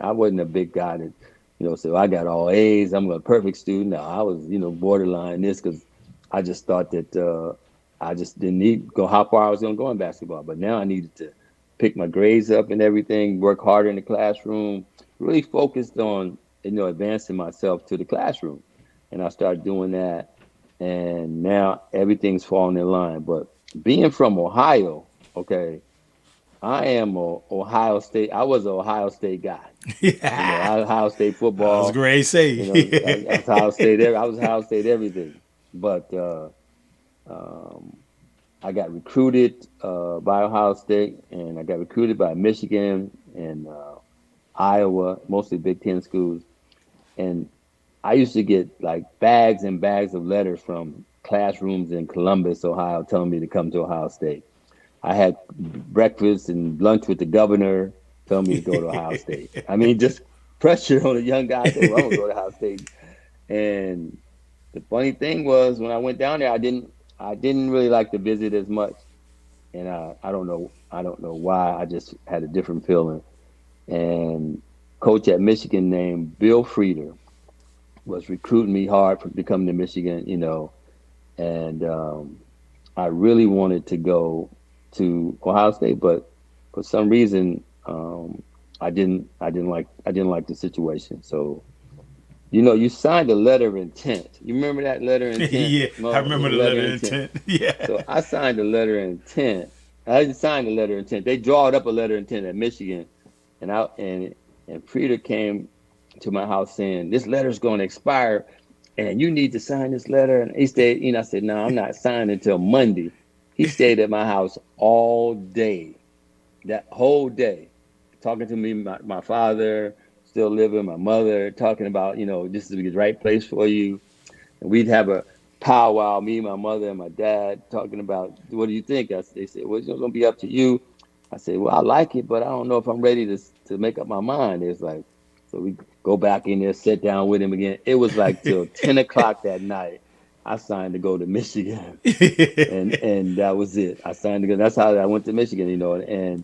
I wasn't a big guy that, so I got all A's. I'm a perfect student. No, I was, borderline this because I just thought that I just didn't need go how far I was going to go in basketball. But now I needed to pick my grades up and everything, work harder in the classroom, really focused on, advancing myself to the classroom. And I started doing that. And now everything's falling in line. But being from Ohio, okay, I am Ohio State. I was an Ohio State guy. Yeah. Ohio State football. That was great say. I was Ohio State. I was Ohio State everything. But I got recruited by Ohio State, and I got recruited by Michigan and Iowa, mostly Big Ten schools. And I used to get like bags and bags of letters from classrooms in Columbus, Ohio, telling me to come to Ohio State. I had breakfast and lunch with the governor, telling me to go to Ohio State. I mean, just pressure on a young guy. Saying, well, I'm gonna go to Ohio State. And the funny thing was, when I went down there, I didn't really like to visit as much. And I don't know why. I just had a different feeling. And coach at Michigan named Bill Frieder was recruiting me hard to come to Michigan, and I really wanted to go to Ohio State, but for some reason I didn't like the situation. So you signed a letter of intent. You remember that letter of intent? Yeah, I remember the letter of intent. Yeah. So I signed a letter of intent. I didn't sign a letter of intent. They drawed up a letter of intent at Michigan, and Frieder came to my house saying, this letter's going to expire and you need to sign this letter. And he stayed, I said, no, I'm not signing until Monday. He stayed at my house all day, that whole day, talking to me, my father, still living, my mother, talking about, this is the right place for you. And we'd have a powwow, me, my mother, and my dad, talking about, what do you think? They said, well, it's going to be up to you. I said, well, I like it, but I don't know if I'm ready to make up my mind. It's like, so we go back in there, sit down with him again. It was like till 10 o'clock that night. I signed to go to Michigan, and that was it. I signed to go. That's how I went to Michigan, and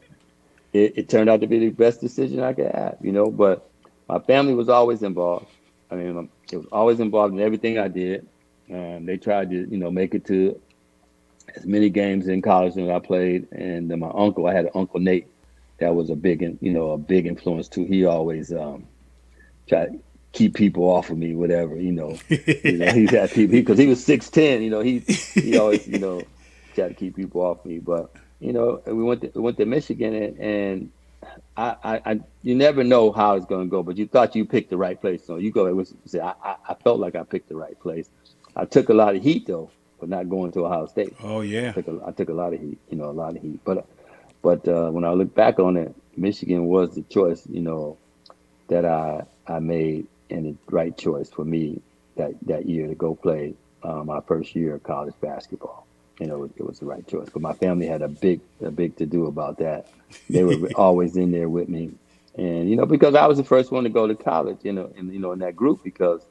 it turned out to be the best decision I could have, But my family was always involved. I mean, it was always involved in everything I did. They tried to, make it to as many games in college as I played. And then my uncle, I had an Uncle Nate, that was a big influence too. He always tried to keep people off of me, whatever, he had people because he was 6'10", he always, tried to keep people off me. But, we went to Michigan and I you never know how it's going to go, but you thought you picked the right place. So you go, I felt like I picked the right place. I took a lot of heat though, for not going to Ohio State. Oh yeah. I took a lot of heat, a lot of heat, but when I look back on it, Michigan was the choice, that I made. and the right choice for me that year to go play my first year of college basketball. You know, it was the right choice. But my family had a big to do about that. They were always in there with me, and you know, because I was the first one to go to college. You know, and you know, in that group, because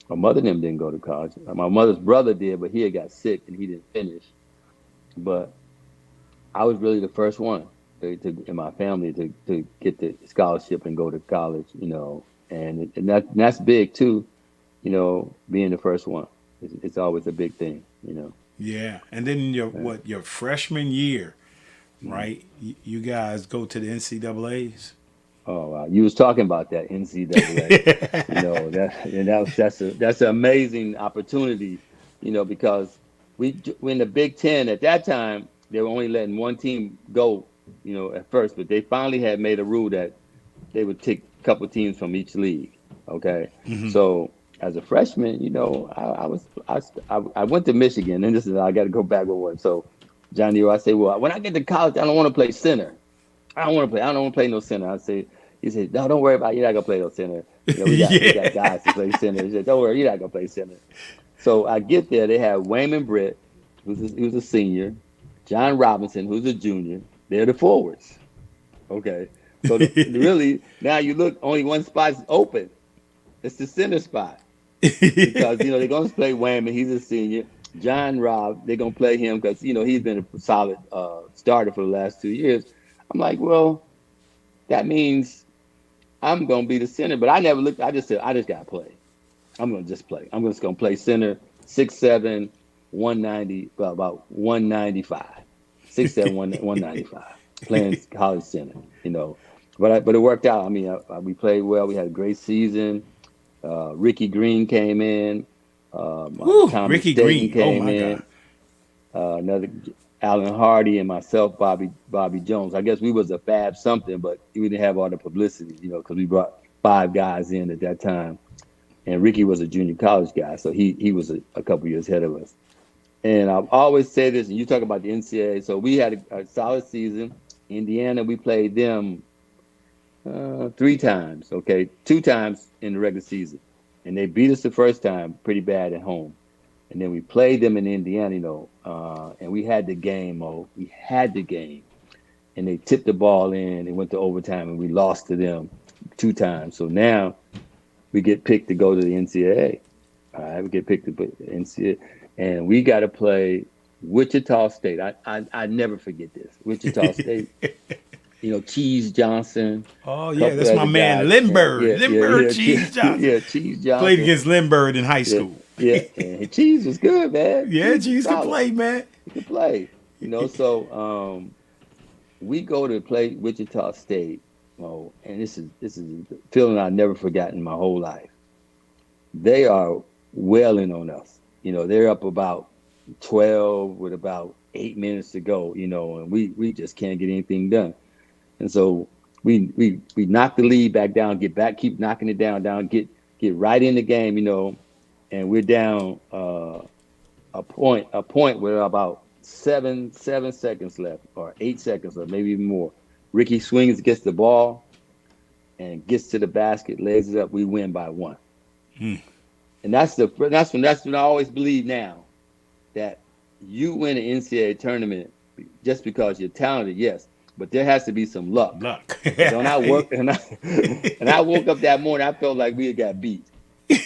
my mother and them didn't go to college. My mother's brother did, but he had got sick and he didn't finish. But I was really the first one in my family to get the scholarship and go to college. You know, and that's big too. You know, being the first one, it's always a big thing. You know. Yeah, and then your freshman year, right? You guys go to the NCAAs. Oh, wow. You was talking about that NCAA. You know, that's an amazing opportunity. You know, because we in the Big Ten at that time, they were only letting one team go. You know, at first, but they finally had made a rule that they would take a couple teams from each league. Okay, so. As a freshman, you know, I went to Michigan, and this is I got to go back with one. So, Johnny Orr, I say, well, when I get to college, I don't want to play center. I don't want to play no center. He said, no, don't worry about it. You're not gonna play no center. You know, we got guys to play center. He said, don't worry, you're not gonna play center. So I get there, they have Wayman Britt, who's a senior, John Robinson, who's a junior. They're the forwards. Okay, so really now you look, only one spot is open. It's the center spot. Because, you know, they're going to play Wayman. He's a senior. John Robb, they're going to play him because, you know, he's been a solid starter for the last 2 years. I'm like, well, that means I'm going to be the center. But I never looked. I just said, I just got to play. I'm going to just play. I'm just going to play center, 6'7", 190, well, about 195. 6'7", 195. Playing college center, you know. But it worked out. I mean, we played well. We had a great season. Rickey Green came in. Rickey Green came in. Another Alan Hardy and myself, Bobby Jones. I guess we was a fab something, but we didn't have all the publicity, you know, because we brought 5 guys in at that time, and Rickey was a junior college guy, so he was a couple years ahead of us. And I've always said this, and you talk about the NCAA. So we had a solid season. Indiana, we played them 3 times, okay? 2 times in the regular season. And they beat us the first time pretty bad at home. And then we played them in Indiana, you know, and we had the game, We had the game. And they tipped the ball in. It went to overtime, and we lost to them 2 times. So now we get picked to go to the NCAA. All right, we get picked to play the NCAA. And we got to play Wichita State. I never forget this. Wichita State. You know, Cheese Johnson. Oh, yeah, that's my man, Lindbergh. Cheese Johnson. Yeah, Cheese Johnson. Played against Lindbergh in high school. Yeah, and Cheese was good, man. Yeah, Cheese could play, man. He could play. You know, so we go to play Wichita State. Oh, and this is a feeling I've never forgotten my whole life. They are wailing on us. You know, they're up about 12 with about 8 minutes to go, you know, and we just can't get anything done. And so we knock the lead back down, keep knocking it down, get right in the game, you know, and we're down a point with about 7 seconds left, or 8 seconds, or maybe even more. Rickey swings, gets the ball, and gets to the basket, lays it up. We win by 1. And that's when I always believe now, that you win an NCAA tournament just because you're talented, yes. But there has to be some luck. When I work, and I woke up that morning, I felt like we had got beat.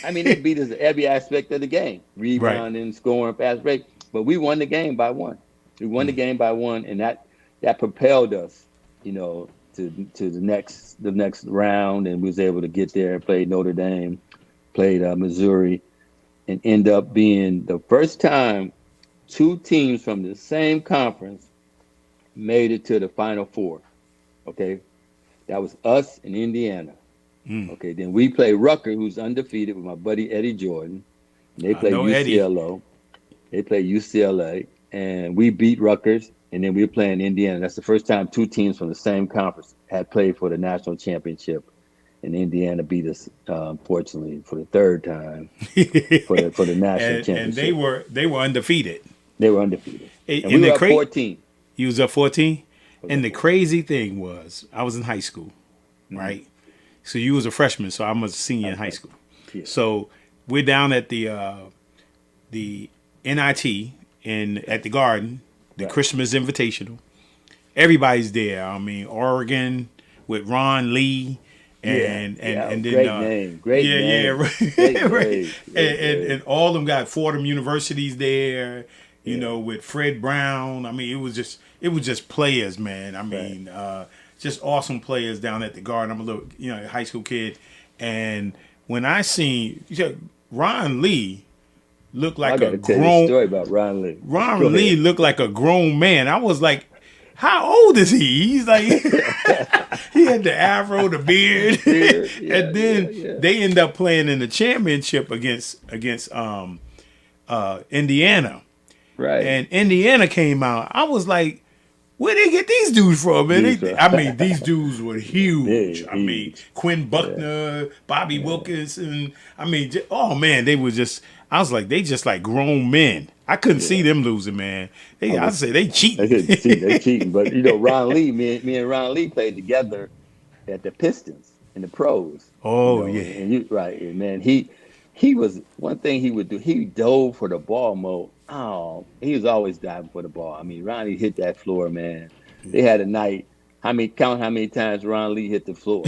I mean, they beat us in every aspect of the game, rebounding, scoring, fast break. But we won the game by 1. We won the game by 1, and that propelled us, you know, to the next round, and we was able to get there and play Notre Dame, played Missouri, and end up being the first time 2 teams from the same conference made it to the Final Four. Okay, that was us and Indiana. Okay, then we play Rutgers, who's undefeated, with my buddy Eddie Jordan. And they play UCLA. They play UCLA, and we beat Rutgers, and then we were playing Indiana. That's the first time 2 teams from the same conference had played for the national championship. And Indiana beat us, unfortunately, for the 3rd time for the national championship. And they were undefeated. They were undefeated. And we were up 14. You was up 14? And the crazy thing was, I was in high school, right? So you was a freshman, so I'm a senior in high school. Yeah. So we're down at the NIT at the Garden, the Christmas Invitational. Everybody's there. I mean, Oregon with Ron Lee. And then great name. Great name. Right. And all of them got Fordham Universities there, you know, with Fred Brown. I mean, it was just players, man. I mean, just awesome players down at the Garden. I'm a little, high school kid, and when I seen Ron Lee looked like a grown. Tell you a story about Ron Lee. Ron Lee looked like a grown man. I was like, how old is he? He's like, he had the afro, the beard, and then they end up playing in the championship against Indiana, right? And Indiana came out. I was like, where they get these dudes from, man? These dudes were huge. I mean, Quinn Buckner, Bobby Wilkinson. I mean, oh man, they were just. I was like, they just like grown men. I couldn't see them losing, man. I'd say they cheating. They cheating. But Ron Lee, me and Ron Lee played together at the Pistons in the pros. Oh yeah, and and man. He was one thing he would do. He dove for the ball, Mo. Oh, he was always diving for the ball. I mean, Ronnie hit that floor, man. They had a night. Count how many times Ron Lee hit the floor.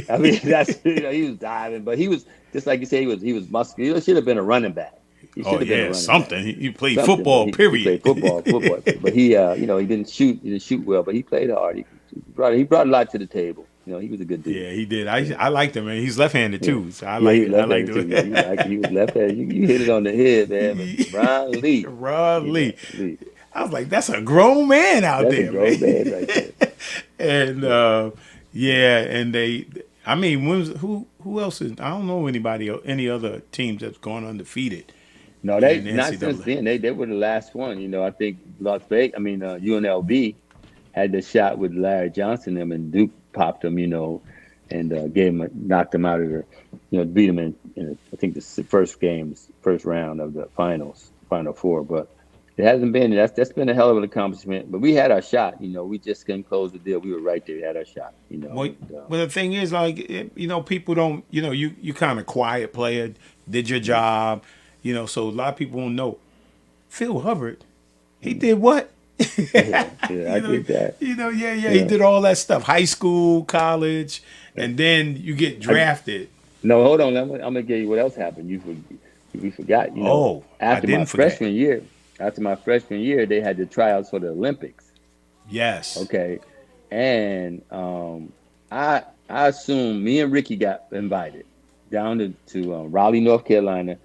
I mean, he was diving, but he was just like you say. He was muscular. He should have been a running back. Something. He played football. Period. He played football. But he didn't shoot. He didn't shoot well, but he played hard. He brought a lot to the table. He was a good dude. Yeah, he did. I liked him, man. He's left-handed too, so I liked him. He was left-handed. You hit it on the head, man. Ron Lee. Ron Lee. I was like, that's a grown man out there, man. That's a grown man right there. And and they. I mean, who else is? I don't know any other teams that's gone undefeated. No, they not since then. They were the last one. I think UNLV had the shot with Larry Johnson and Duke popped them, and knocked them out of the, beat them in I think the first round of the Final Four. But it hasn't been. That's been a hell of an accomplishment. But we had our shot. We just couldn't close the deal. We were right there. We had our shot. Well, the thing is, like, people don't. You kind of quiet player, did your job. So a lot of people won't know. Phil Hubbard, he did what? I get that. He did all that stuff. High school, college, and then you get drafted. No, hold on. I'm gonna give you what else happened. We forgot. After my freshman year, they had the tryouts for the Olympics. Yes. Okay. And I assume me and Ricky got invited down to Raleigh, North Carolina.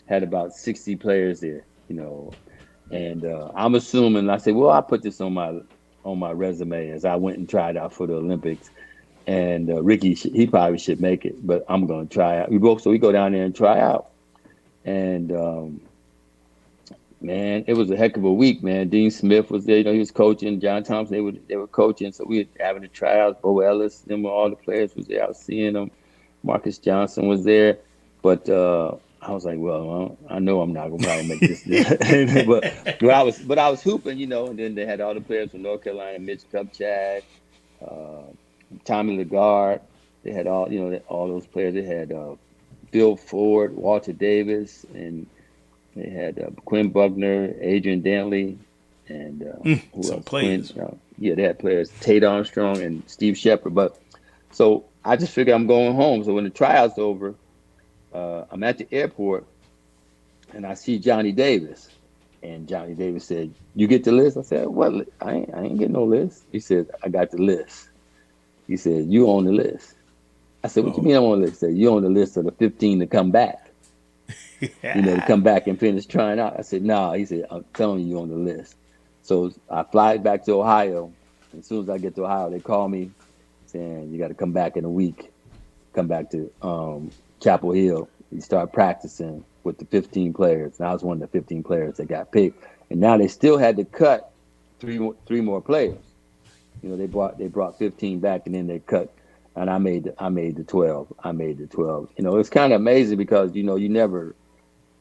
Had about 60 players there, and I'm assuming. I said, well, I put this on my resume as I went and tried out for the Olympics. And Ricky, he probably should make it, but I'm going to try out. We go down there and try out. And man, it was a heck of a week, man. Dean Smith was there, he was coaching. John Thompson, they were coaching, so we were having the tryouts. Bo Ellis, all the players was there. I was seeing them. Marcus Johnson was there, but. I was like, well, I know I'm not gonna probably make this, but I was hooping, and then they had all the players from North Carolina, Mitch Kupchak, Tommy Lagarde. They had all those players. They had Bill Ford, Walter Davis, and they had Quinn Buckner, Adrian Dantley, and some players. They had players, Tate Armstrong and Steve Shepard. But so I just figured I'm going home. So when the tryouts over. I'm at the airport, and I see Johnny Davis. And Johnny Davis said, "You get the list?" I said, "What? I ain't getting no list." He said, "I got the list." He said, "You on the list?" I said, "What you mean I'm on the list?" He said, "You on the list of the 15 to come back." To come back and finish trying out. I said, "No." He said, "I'm telling you on the list." So I fly back to Ohio. As soon as I get to Ohio, they call me saying, "You got to come back in a week. Come back to Chapel Hill." You start practicing with the 15 players. And I was one of the 15 players that got picked. And now they still had to cut three more players. They brought 15 back, and then they cut. And I made the 12. It's kind of amazing because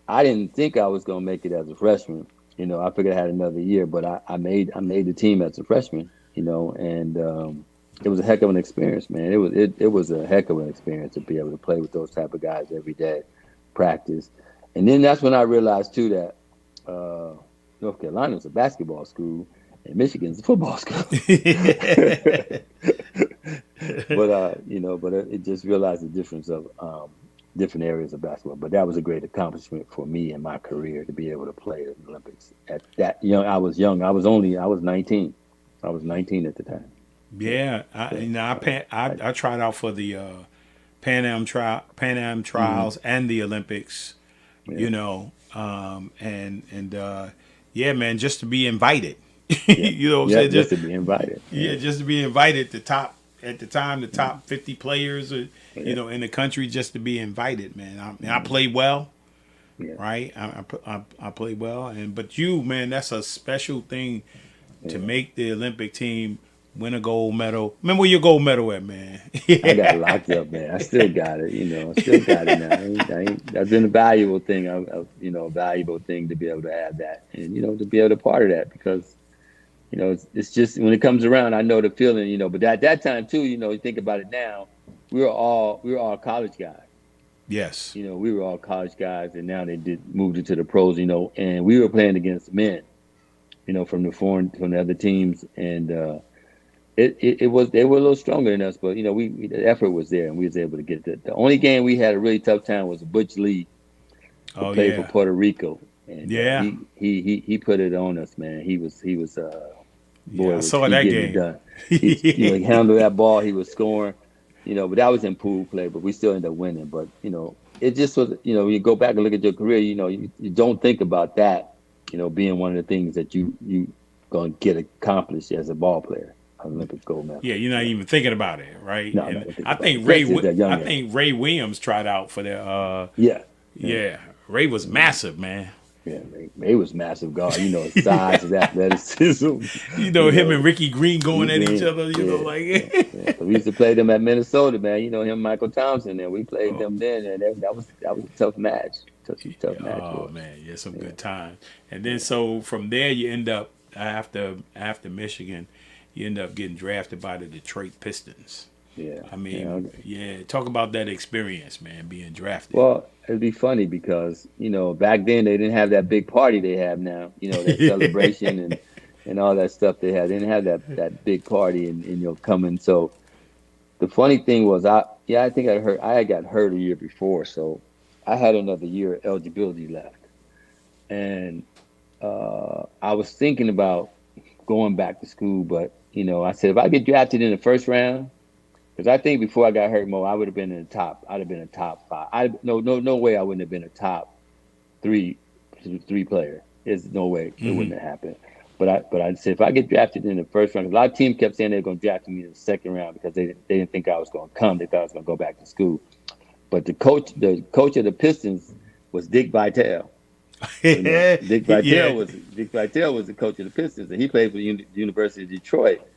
I didn't think I was gonna make it as a freshman. I figured I had another year, but I made the team as a freshman. And it was a heck of an experience, man. It was a heck of an experience to be able to play with those type of guys every day, practice. And then that's when I realized too that North Carolina's a basketball school and Michigan's a football school. But it just realized the difference of different areas of basketball. But that was a great accomplishment for me in my career to be able to play at the Olympics. At that young, I was young. I was 19. I was 19 at the time. Yeah, I tried out for the Pan Am trials and the Olympics. Yeah. You know, yeah, man, just to be invited. You know what I'm saying? Just to be invited. Yeah, just to be invited. The top 50 players, you know, in the country, just to be invited, man. I played well, right? I played well, but you, man, that's a special thing to make the Olympic team win a gold medal. Remember where your gold medal at, man? I got locked up, man. I still got it, you know. I still got it now. That's been a valuable thing, a valuable thing to be able to have that, and, you know, to be able to part of that, because, you know, it's just when it comes around, I know the feeling, you know. But at that time too, you know, you think about it now, we were all college guys. Yes. You know, we were all college guys, and now they moved into the pros, you know, and we were playing against men, you know, from the other teams, and they were a little stronger than us, but, you know, the effort was there, and we was able to get it. The only game we had a really tough time was Butch Lee, who played for Puerto Rico, and he put it on us, man. He was. Boy, I saw that game. He handled that ball. He was scoring, you know. But that was in pool play. But we still ended up winning. But, you know, it just was. You know, you go back and look at your career. You know, you don't think about that. You know, being one of the things that you gonna get accomplished as a ball player, Olympic gold medal. Yeah, you're not even thinking about it, right? No, I think Ray Williams tried out for their. Yeah. Ray was massive, man. Yeah, Ray was massive guard. You know, his size, his athleticism. You know, him and Rickey Green going at each other. You know, like. So we used to play them at Minnesota, man. You know, him, Michael Thompson, and we played them then, and that was a tough match. Tough match. Oh man, some good times. And then so from there, you end up after Michigan, you end up getting drafted by the Detroit Pistons. Yeah. I mean, talk about that experience, man, being drafted. Well, it'd be funny because, you know, back then they didn't have that big party they have now, you know, that celebration and all that stuff they had. They didn't have that big party and you know, coming. So the funny thing was I think I got hurt a year before, so I had another year of eligibility left. And I was thinking about going back to school, but, you know, I said, if I get drafted in the first round, because I think before I got hurt, Mo, I would have been in the top. I'd have been a top 5. No way I wouldn't have been a top three player. There's no way it wouldn't have happened. But I said, if I get drafted in the first round, a lot of teams kept saying they were going to draft me in the second round because they didn't think I was going to come. They thought I was going to go back to school. But the coach of the Pistons was Dick Vitale. You know, Dick Vitale was the coach of the Pistons, and he played for the University of Detroit.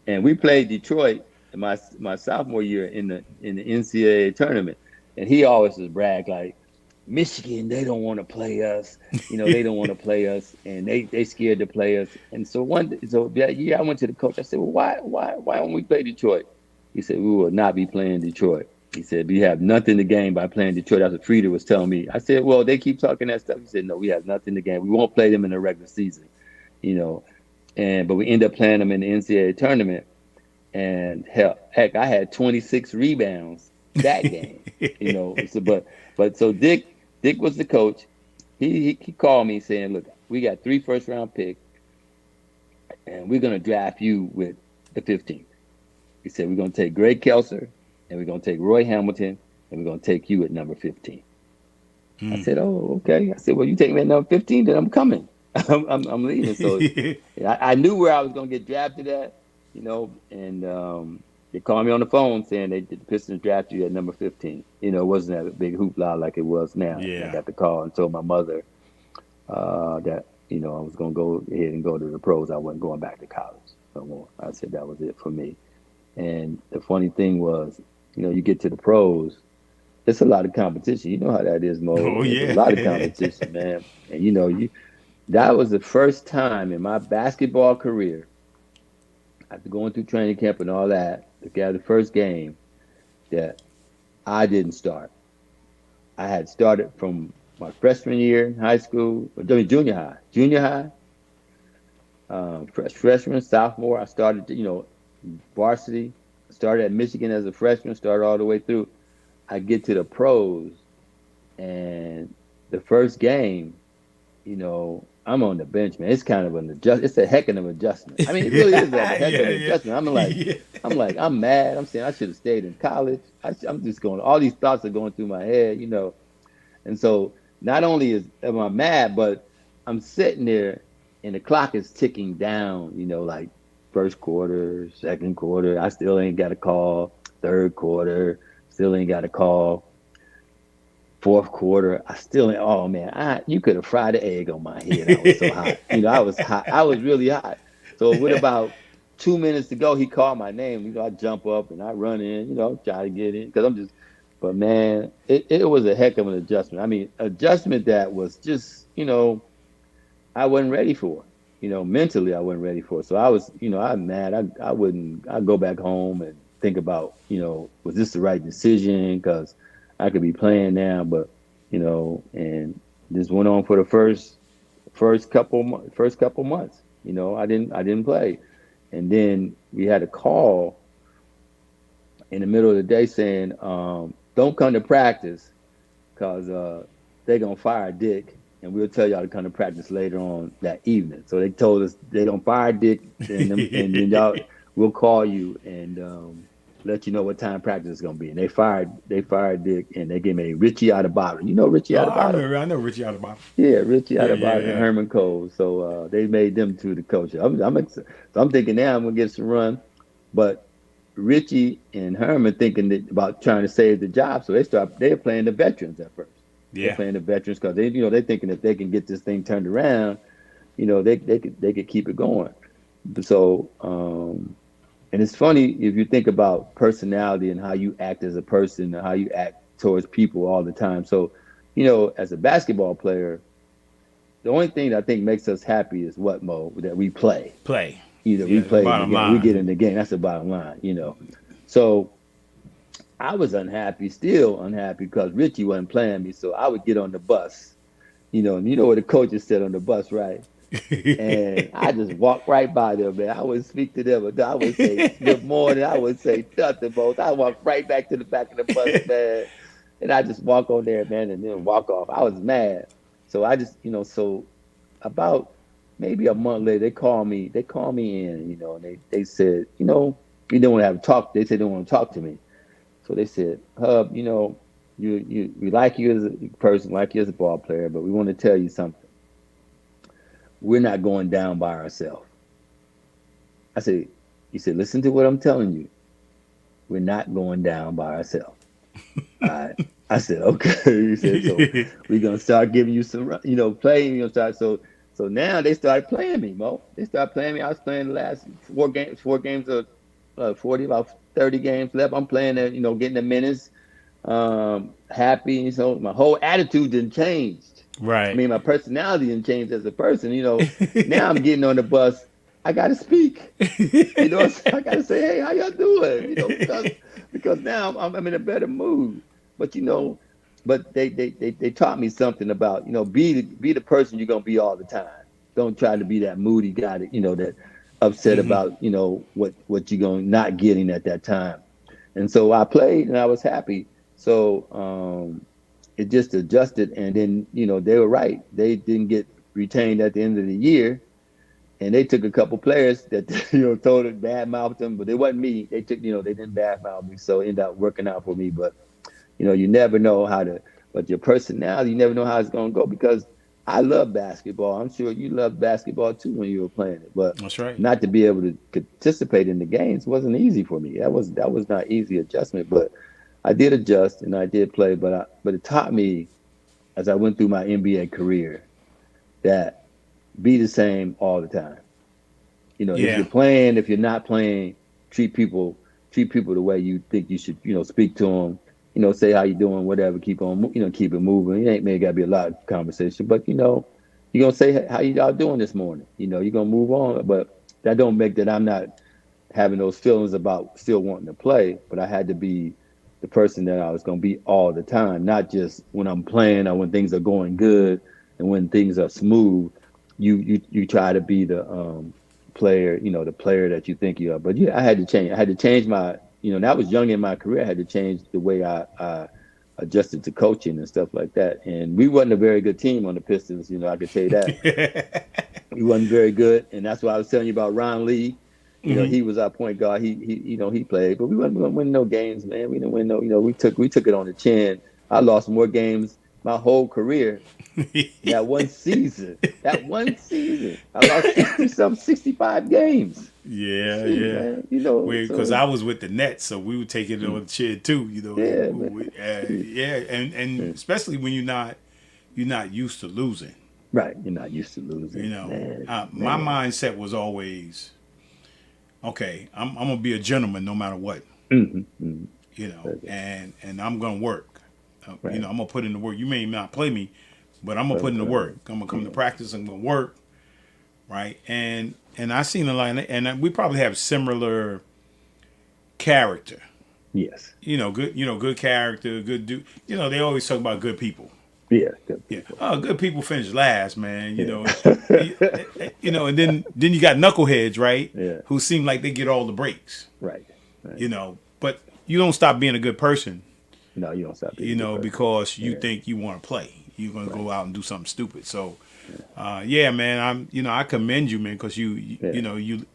And we played Detroit in my sophomore year in the NCAA tournament, and he always would brag like, Michigan, they don't want to play us, you know, they don't want to play us, and they scared to play us. And so that year I went to the coach. I said, well, why don't we play Detroit? He said, we will not be playing Detroit. He said, we have nothing to gain by playing Detroit. That's what Frieda was telling me. I said, well, they keep talking that stuff. He said, no, we have nothing to gain. We won't play them in the regular season, you know. But we end up playing them in the NCAA tournament. And heck, I had 26 rebounds that game, you know. So Dick was the coach. He called me saying, look, we got 3 first-round picks, and we're going to draft you with the 15th. He said, we're going to take Greg Kelser, and we're going to take Roy Hamilton, and we're going to take you at number 15. I said, oh, okay. I said, well, you take me at number 15, then I'm coming. I'm leaving. So I knew where I was going to get drafted at. You know, and they called me on the phone saying the Pistons drafted you at number 15. You know, it wasn't that big hoopla like it was now. Yeah. I got the call and told my mother that, you know, I was going to go ahead and go to the pros. I wasn't going back to college no more. I said that was it for me. And the funny thing was, you know, you get to the pros, it's a lot of competition. You know how that is, Mo. Oh, yeah. It's a lot of competition, man. And, you know, that was the first time in my basketball career, after going through training camp and all that, the first game that I didn't start. I had started from my freshman year in high school, junior high, freshman, sophomore. I started, varsity. Started at Michigan as a freshman, started all the way through. I get to the pros, and the first game, I'm on the bench, man. It's kind of an adjustment. It's a heck of an adjustment. I mean, it really is a heck of an adjustment. I'm mad. I'm saying I should have stayed in college. I'm just going. All these thoughts are going through my head, And so not only am I mad, but I'm sitting there, and the clock is ticking down. Like first quarter, second quarter, I still ain't got a call. Third quarter, still ain't got a call. Fourth quarter, I still ain't. Oh man, you could have fried an egg on my head. I was so hot. I was hot. I was really hot. So with about 2 minutes to go, he called my name. I jump up and I run in. Try to get in because I'm just. But man, it was a heck of an adjustment. I mean, adjustment that was just I wasn't ready for. Mentally I wasn't ready for it. So I was, I'm mad. I'd go back home and think about, was this the right decision? Because I could be playing now, but and this went on for the first couple months. I didn't play, and then we had a call in the middle of the day saying, "Don't come to practice, because they're gonna fire Dick, and we'll tell y'all to come to practice later on that evening." So they told us they're gonna fire Dick, and then y'all we'll call you and let you know what time practice is gonna be. And they fired Dick, and they gave me Rickey out of bottom. Rickey out of bottom. I know Rickey out of bottom. Yeah, Rickey out of bottom and Herman Cole. So they made them two the coach. So I'm thinking now I'm gonna get some run, but Rickey and Herman thinking about trying to save the job, so they're playing the veterans at first. Yeah, they're playing the veterans because they're thinking if they can get this thing turned around, they could keep it going. So and it's funny if you think about personality and how you act as a person and how you act towards people all the time. So, as a basketball player, the only thing that I think makes us happy is what, Mo, that we play. Either we play, we get in the game. That's the bottom line, So I was still unhappy because Rickey wasn't playing me. So I would get on the bus, and what the coaches said on the bus, right? And I just walk right by them, man. I would speak to them. I would say good morning. I would say nothing, both. I walk right back to the back of the bus, man. And I just walk on there, man, and then walk off. I was mad. So I just, so about maybe a month later, they called me in, and they said, we don't want to have a talk. They said they don't want to talk to me. So they said, Hub, we like you as a person, like you as a ball player, but we want to tell you something. We're not going down by ourselves. He said, listen to what I'm telling you. We're not going down by ourselves. I said, okay. He said, so we're going to start giving you some, playing. So now they started playing me, Mo. They started playing me. I was playing the last four games of 40, about 30 games left. I'm playing there, getting the minutes, happy. So my whole attitude didn't change. Right. I mean, my personality didn't change as a person. Now I'm getting on the bus. I got to speak. I got to say, hey, how y'all doing? Because now I'm in a better mood. But but they taught me something about be the person you're gonna be all the time. Don't try to be that moody guy that upset about what you're going not getting at that time. And so I played and I was happy. So it just adjusted, and then they were right. They didn't get retained at the end of the year, and they took a couple players that told it bad-mouthed them, but it wasn't me. They took they didn't bad-mouth me, so it ended up working out for me. But you never know but your personality, you never know how it's gonna go, because I love basketball. I'm sure you loved basketball too when you were playing it, but that's right. Not to be able to participate in the games wasn't easy for me. That was not easy adjustment, but I did adjust and I did play, but it taught me as I went through my NBA career that be the same all the time. If you're playing, if you're not playing, treat people the way you think you should. Speak to them. Say how you doing, whatever. Keep on, keep it moving. It ain't maybe gotta be a lot of conversation, but you're gonna say how y'all doing this morning. You're gonna move on, but that don't make that I'm not having those feelings about still wanting to play, but I had to be the person that I was going to be all the time, not just when I'm playing or when things are going good and when things are smooth. You try to be the player, the player that you think you are. But yeah, I had to change. I had to change my, and I was young in my career. I had to change the way I adjusted to coaching and stuff like that. And we wasn't a very good team on the Pistons. I could tell you that. We wasn't very good, and that's why I was telling you about Ron Lee. He was our point guard. He played, but we wasn't winning no games, man. We didn't win no. We took it on the chin. I lost more games my whole career. That one season, I lost 65 games. Yeah, Jeez, yeah. Man, because I was with the Nets, so we would take it on the chin too. And especially when you're not used to losing. Right, you're not used to losing. My mindset was always, okay, I'm gonna be a gentleman no matter what. Mm-hmm. And I'm gonna work. Right. I'm gonna put in the work. You may not play me, but I'm gonna put in the work. I'm gonna come to practice. I'm gonna work, right? And I seen a lot, and we probably have similar character. Yes. Good character, good dude. They always talk about good people. Yeah, good people. Oh, good people finish last, man. And then you got knuckleheads, right? Yeah. Who seem like they get all the breaks. Right. But you don't stop being a good person. No, you don't stop being a good person. Because you think you want to play. You're gonna go out and do something stupid. So, man, I commend you, man, because you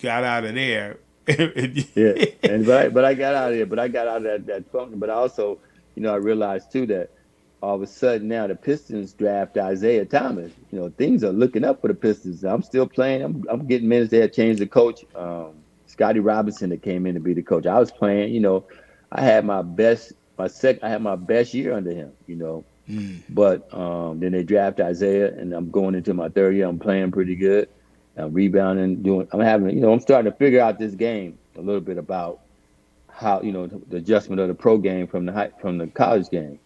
got out of there. Yeah, but I got out of there. But I got out of that function. But also, I realized too that all of a sudden now the Pistons draft Isaiah Thomas. Things are looking up for the Pistons. I'm still playing. I'm getting minutes. They had changed the coach. Scotty Robinson that came in to be the coach. I was playing. I had my best year under him. But then they draft Isaiah, and I'm going into my third year. I'm playing pretty good. I'm rebounding, I'm starting to figure out this game a little bit about how, the adjustment of the pro game from the college game.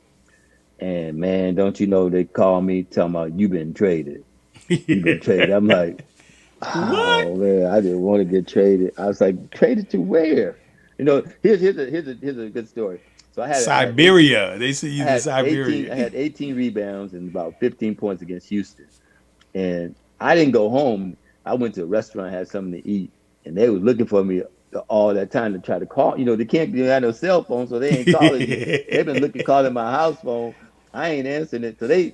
And man, don't you know, they call me talking about you've been traded. You've been traded. I'm like, oh man, I didn't want to get traded. I was like, traded to where? Here's a good story. So I had Siberia. They see you in Siberia. I had 18 rebounds and about 15 points against Houston. And I didn't go home. I went to a restaurant, had something to eat, and they were looking for me all that time to try to call. They can't have no cell phone, so they ain't calling me. They've been calling my house phone. I ain't answering it. So they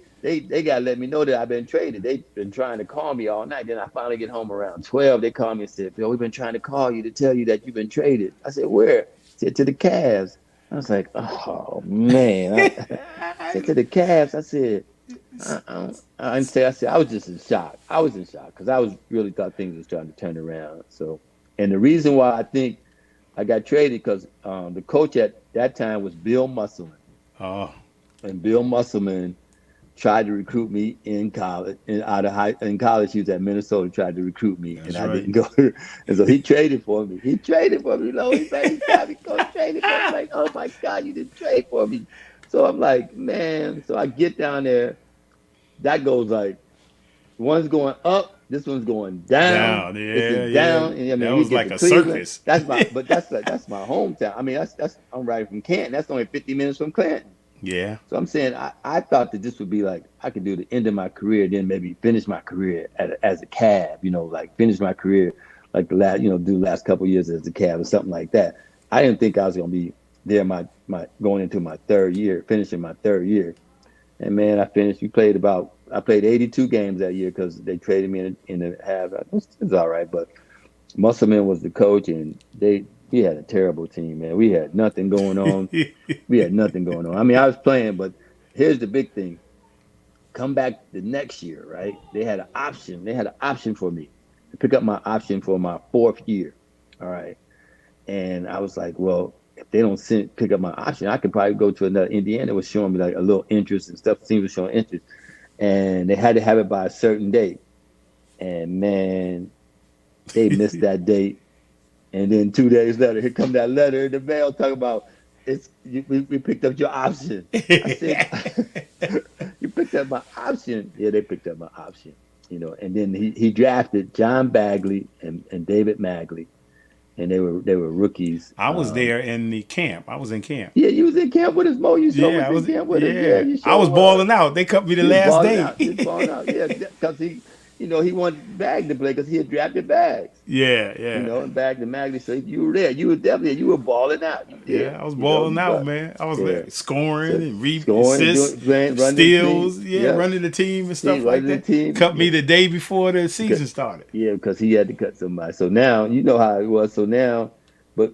gotta let me know that I've been traded. They've been trying to call me all night. Then I finally get home around 12. They call me and said, Bill, we've been trying to call you to tell you that you've been traded. I said, where? I said, to the Cavs. I was like, oh man. I said to the Cavs. I said, I said I was just in shock. I was in shock because I really thought things was starting to turn around. So, and the reason why I think I got traded because the coach at that time was Bill Musselman. Oh. And Bill Musselman tried to recruit me in college. In college, he was at Minnesota, tried to recruit me, and I didn't go. And so he traded for me. He traded for me. He got me. Coach traded for me. I'm like, oh my God, you didn't trade for me. So I'm like, man. So I get down there. That goes like, one's going up, this one's going down. Down. And, that was like a circus. That's my hometown. I mean, I'm right from Canton. That's only 50 minutes from Clinton. Yeah. So I'm saying I thought that this would be like I could do the end of my career, then maybe finish my career as a Cav. Like finish my career like do the last couple of years as a Cav or something like that. I didn't think I was gonna be there my going into my third year, finishing my third year. And man, I finished. I played 82 games that year because they traded me in the half. It was all right, but Musselman was the coach, and we had a terrible team, man. We had nothing going on. I mean, I was playing, but here's the big thing. Come back the next year, right? They had an option. They had an option for me to pick up my option for my fourth year. All right. And I was like, well, if they don't pick up my option, I could probably go to another. Indiana was showing me like a little interest and stuff. Teams were showing interest. And they had to have it by a certain date. And man, they missed that date. And then 2 days later, here come that letter in the mail talking about we picked up your option. I said, you picked up my option? Yeah, they picked up my option. And then he drafted John Bagley and David Magley, and they were rookies. I was there in the camp. I was in camp. Yeah, you was in camp with us, Mo. You sure was in camp with us. Yeah, you sure I was balling out. They cut me the last day. He was balling out. Yeah, because he wanted Bag to play because he had drafted Bags. Yeah. And Bag and Magley. So you were there. You were balling out. I was balling out, man. I was like scoring and assists, steals, running the team and stuff like that. Cut me the day before the season started. Yeah, because he had to cut somebody. So now you know how it was. So now, but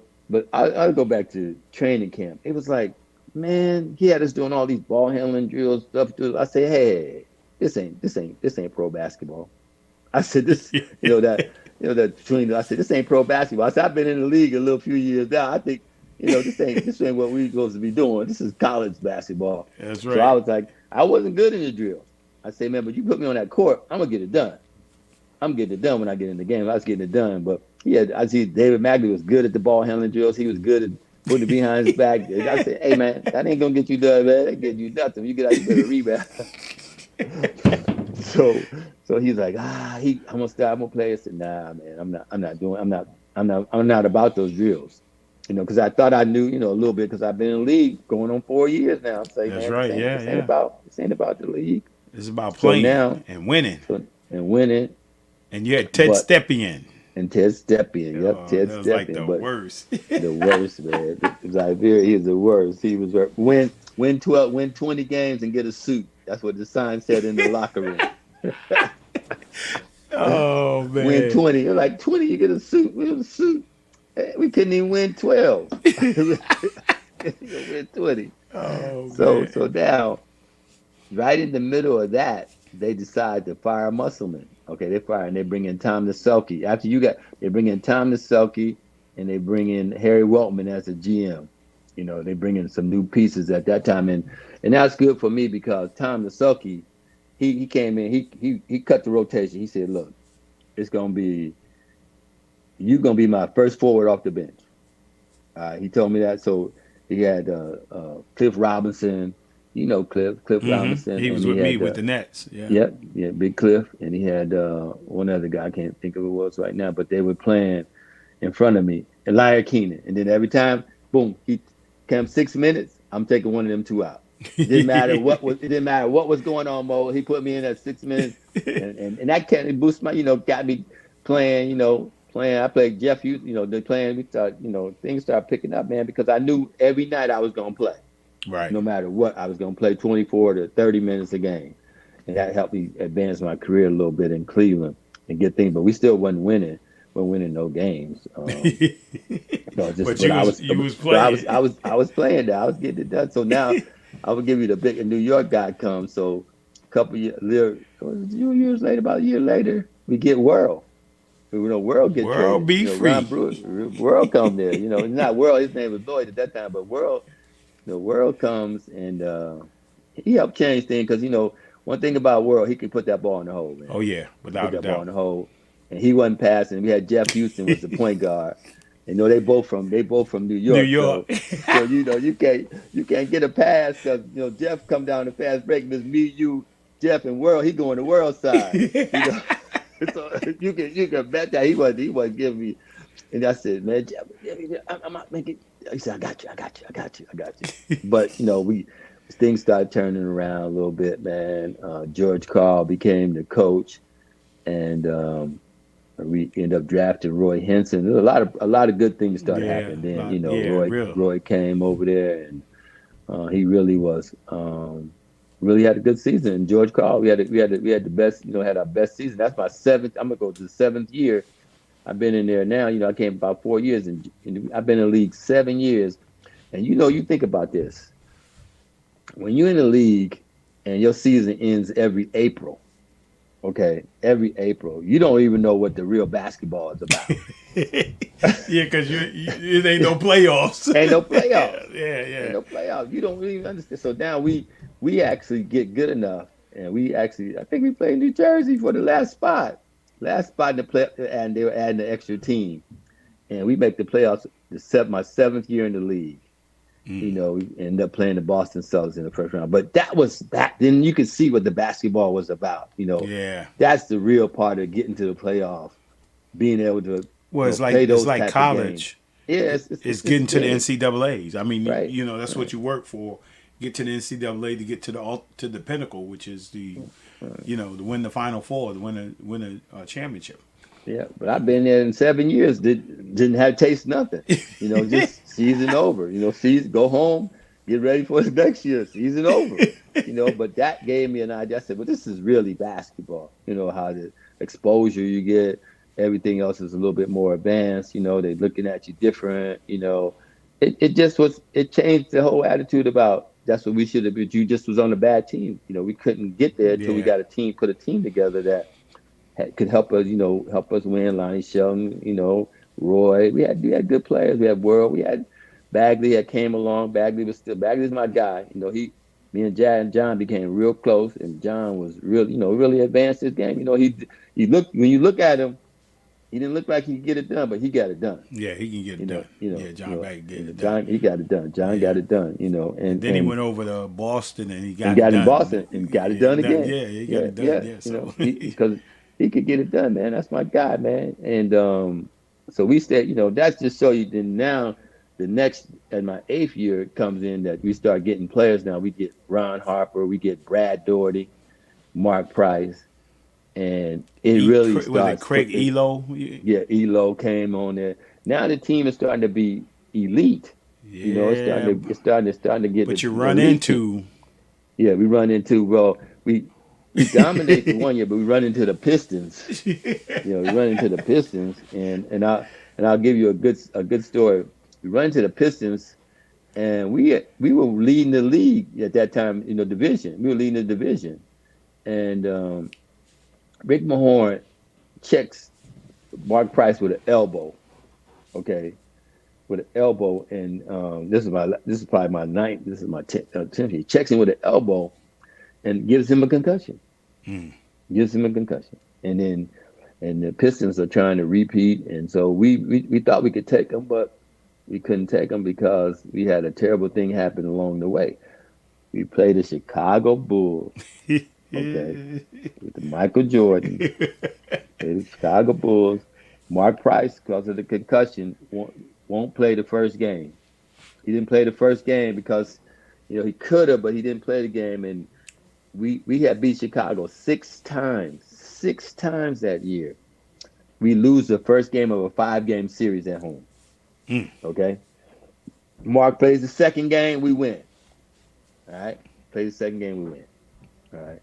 I'll go back to training camp. It was like, man, he had us doing all these ball handling drills, stuff. I say, hey, this ain't pro basketball. I said this, between. I said this ain't pro basketball. I said I've been in the league a little few years now. I think, this ain't what we're supposed to be doing. This is college basketball. That's right. So I was like, I wasn't good in the drills. I say, man, but you put me on that court, I'm gonna get it done. I'm getting it done when I get in the game. I was getting it done, but I see David Magley was good at the ball handling drills. He was good at putting it behind his back. I said, hey man, that ain't gonna get you done, man. That get you nothing. You get out, you better rebound. So he's like, I'm gonna play. I said, nah, man, I'm not about those drills. Because I thought I knew, a little bit because I've been in the league going on 4 years now. I'm saying, that's man, right, this ain't about the league. It's about playing now, and winning. And you had Ted Stepien. And Ted Stepien, Ted Stepien. Like the worst. The worst, man. He was the worst. He was win 20 games and get a suit. That's what the sign said in the locker room. Oh man. Win 20. You're like 20, you get a suit. We have a suit. We couldn't even win 12. You win 20. Oh, so now, right in the middle of that, they decide to fire Musselman. Okay, they fire and they bring in Tom Selke. They bring in Tom Selke and they bring in Harry Weltman as a GM. They bring in some new pieces at that time, and that's good for me because Tom Selke, he came in, he cut the rotation. He said, look, you're gonna be my first forward off the bench. He told me that. So he had Cliff Robinson. Cliff Robinson. He was with me with the Nets. Yeah, Big Cliff. And he had one other guy, I can't think of who it was right now, but they were playing in front of me, Elijah Keenan. And then every time, boom, he came 6 minutes, I'm taking one of them two out. It didn't matter what was going on, Mo. He put me in at 6 minutes, and that kind of boosted my, got me playing. I played Jeff Hughes. They playing. We start, things started picking up, man, because I knew every night I was gonna play. Right. No matter what, I was gonna play 24 to 30 minutes a game, and that helped me advance my career a little bit in Cleveland and get things. But we still wasn't winning. We weren't winning no games. But I was playing that. I was getting it done. So now I would give you the big New York guy comes. So a couple years later, about a year later, we get World. World get World traded. Be free. Ron Brewers, World come there. Not World. His name was Lloyd at that time, but World. The World comes and he helped change things because one thing about World, he could put that ball in the hole, man. Oh yeah, without a doubt. Ball in the hole, and he wasn't passing. We had Jeff Houston was the point guard. They both from New York. New York. So you can't get a pass because Jeff come down the fast break. And it's me, you, Jeff, and World. He going to World side. So you can bet that he wasn't giving me. And I said, man, Jeff, I'm not making. He said, I got you. But things started turning around a little bit, man. George Karl became the coach, and we ended up drafting Roy Henson. There was a lot of good things started happening. Then Roy came over there, and he really was really had a good season. And George Karl, we had the best, had our best season. That's my seventh. I'm gonna go to the 7th year. I've been in there now. I came about 4 years, and I've been in the league 7 years. And you think about this. When you're in the league and your season ends every April, every April, you don't even know what the real basketball is about. Yeah, because it ain't no playoffs. Ain't no playoffs. Yeah. Ain't no playoffs. You don't even understand. So now we actually get good enough, and I think we played New Jersey for the last spot. In the play, and they were adding an extra team, and we make the playoffs. My 7th year in the league, You know, we ended up playing the Boston Celtics in the first round. But that was that. Then you could see what the basketball was about. You know, that's the real part of getting to the playoff, being able to play those type college. Of games. Yeah, it's getting to the NCAAs. I mean, you know, that's what you work for. Get to the NCAA to get to the pinnacle, which is the, you know, to win the Final Four, to win a championship. Yeah, but I've been there in 7 years. Didn't have taste nothing. You know, just season over. You know, season go home, get ready for the next year. Season over. You know, but that gave me an idea. I said, well, this is really basketball. You know, how the exposure you get, everything else is a little bit more advanced. You know, they're looking at you different. You know, it just was. It changed the whole attitude about. That's what we should have been. You just was on a bad team. You know, we couldn't get there until we got put a team together that could help us, you know, help us win. Lonnie Shelton, you know, Roy. We had good players. We had World. We had Bagley that came along. Bagley's my guy. You know, me and John became real close, and John was really advanced his game. You know, he looked when you look at him, he didn't look like he could get it done, but he got it done. Yeah, he can get it done. You know, yeah, John Bagley get it done. He got it done. John got it done. You know, and then he went over to Boston and he got it done. in Boston and got it done again. Yeah, he got it done. Yeah, so. You know, because he could get it done, man. That's my guy, man. And so we said, you know, that's just so you. Then now, the next at my 8th year it comes in that we start getting players. Now we get Ron Harper, we get Brad Daugherty, Mark Price. And it really starts. Was it Craig Elo? Yeah, Elo came on there. Now the team is starting to be elite. Yeah, you know, it's starting to get. But you run into. Yeah, we run into. Well, we dominate the 1 year, but we run into the Pistons. You know, we run into the Pistons, and I'll give you a good story. We run into the Pistons, and we were leading the league at that time in the division. We were leading the division, and. Rick Mahorn checks Mark Price with an elbow, okay, with an elbow, and this is probably my 9th. This is my 10th. He checks him with an elbow, and gives him a concussion. Gives him a concussion, and the Pistons are trying to repeat, and so we thought we could take him, but we couldn't take him because we had a terrible thing happen along the way. We played the Chicago Bulls. Okay, with the Michael Jordan, the Chicago Bulls. Mark Price, because of the concussion, won't play the first game. He didn't play the first game because, you know, he could have, but he didn't play the game. And we had beat Chicago 6 times that year. We lose the first game of a 5-game series at home. Okay, Mark plays the second game, we win. All right, plays the second game, we win. All right.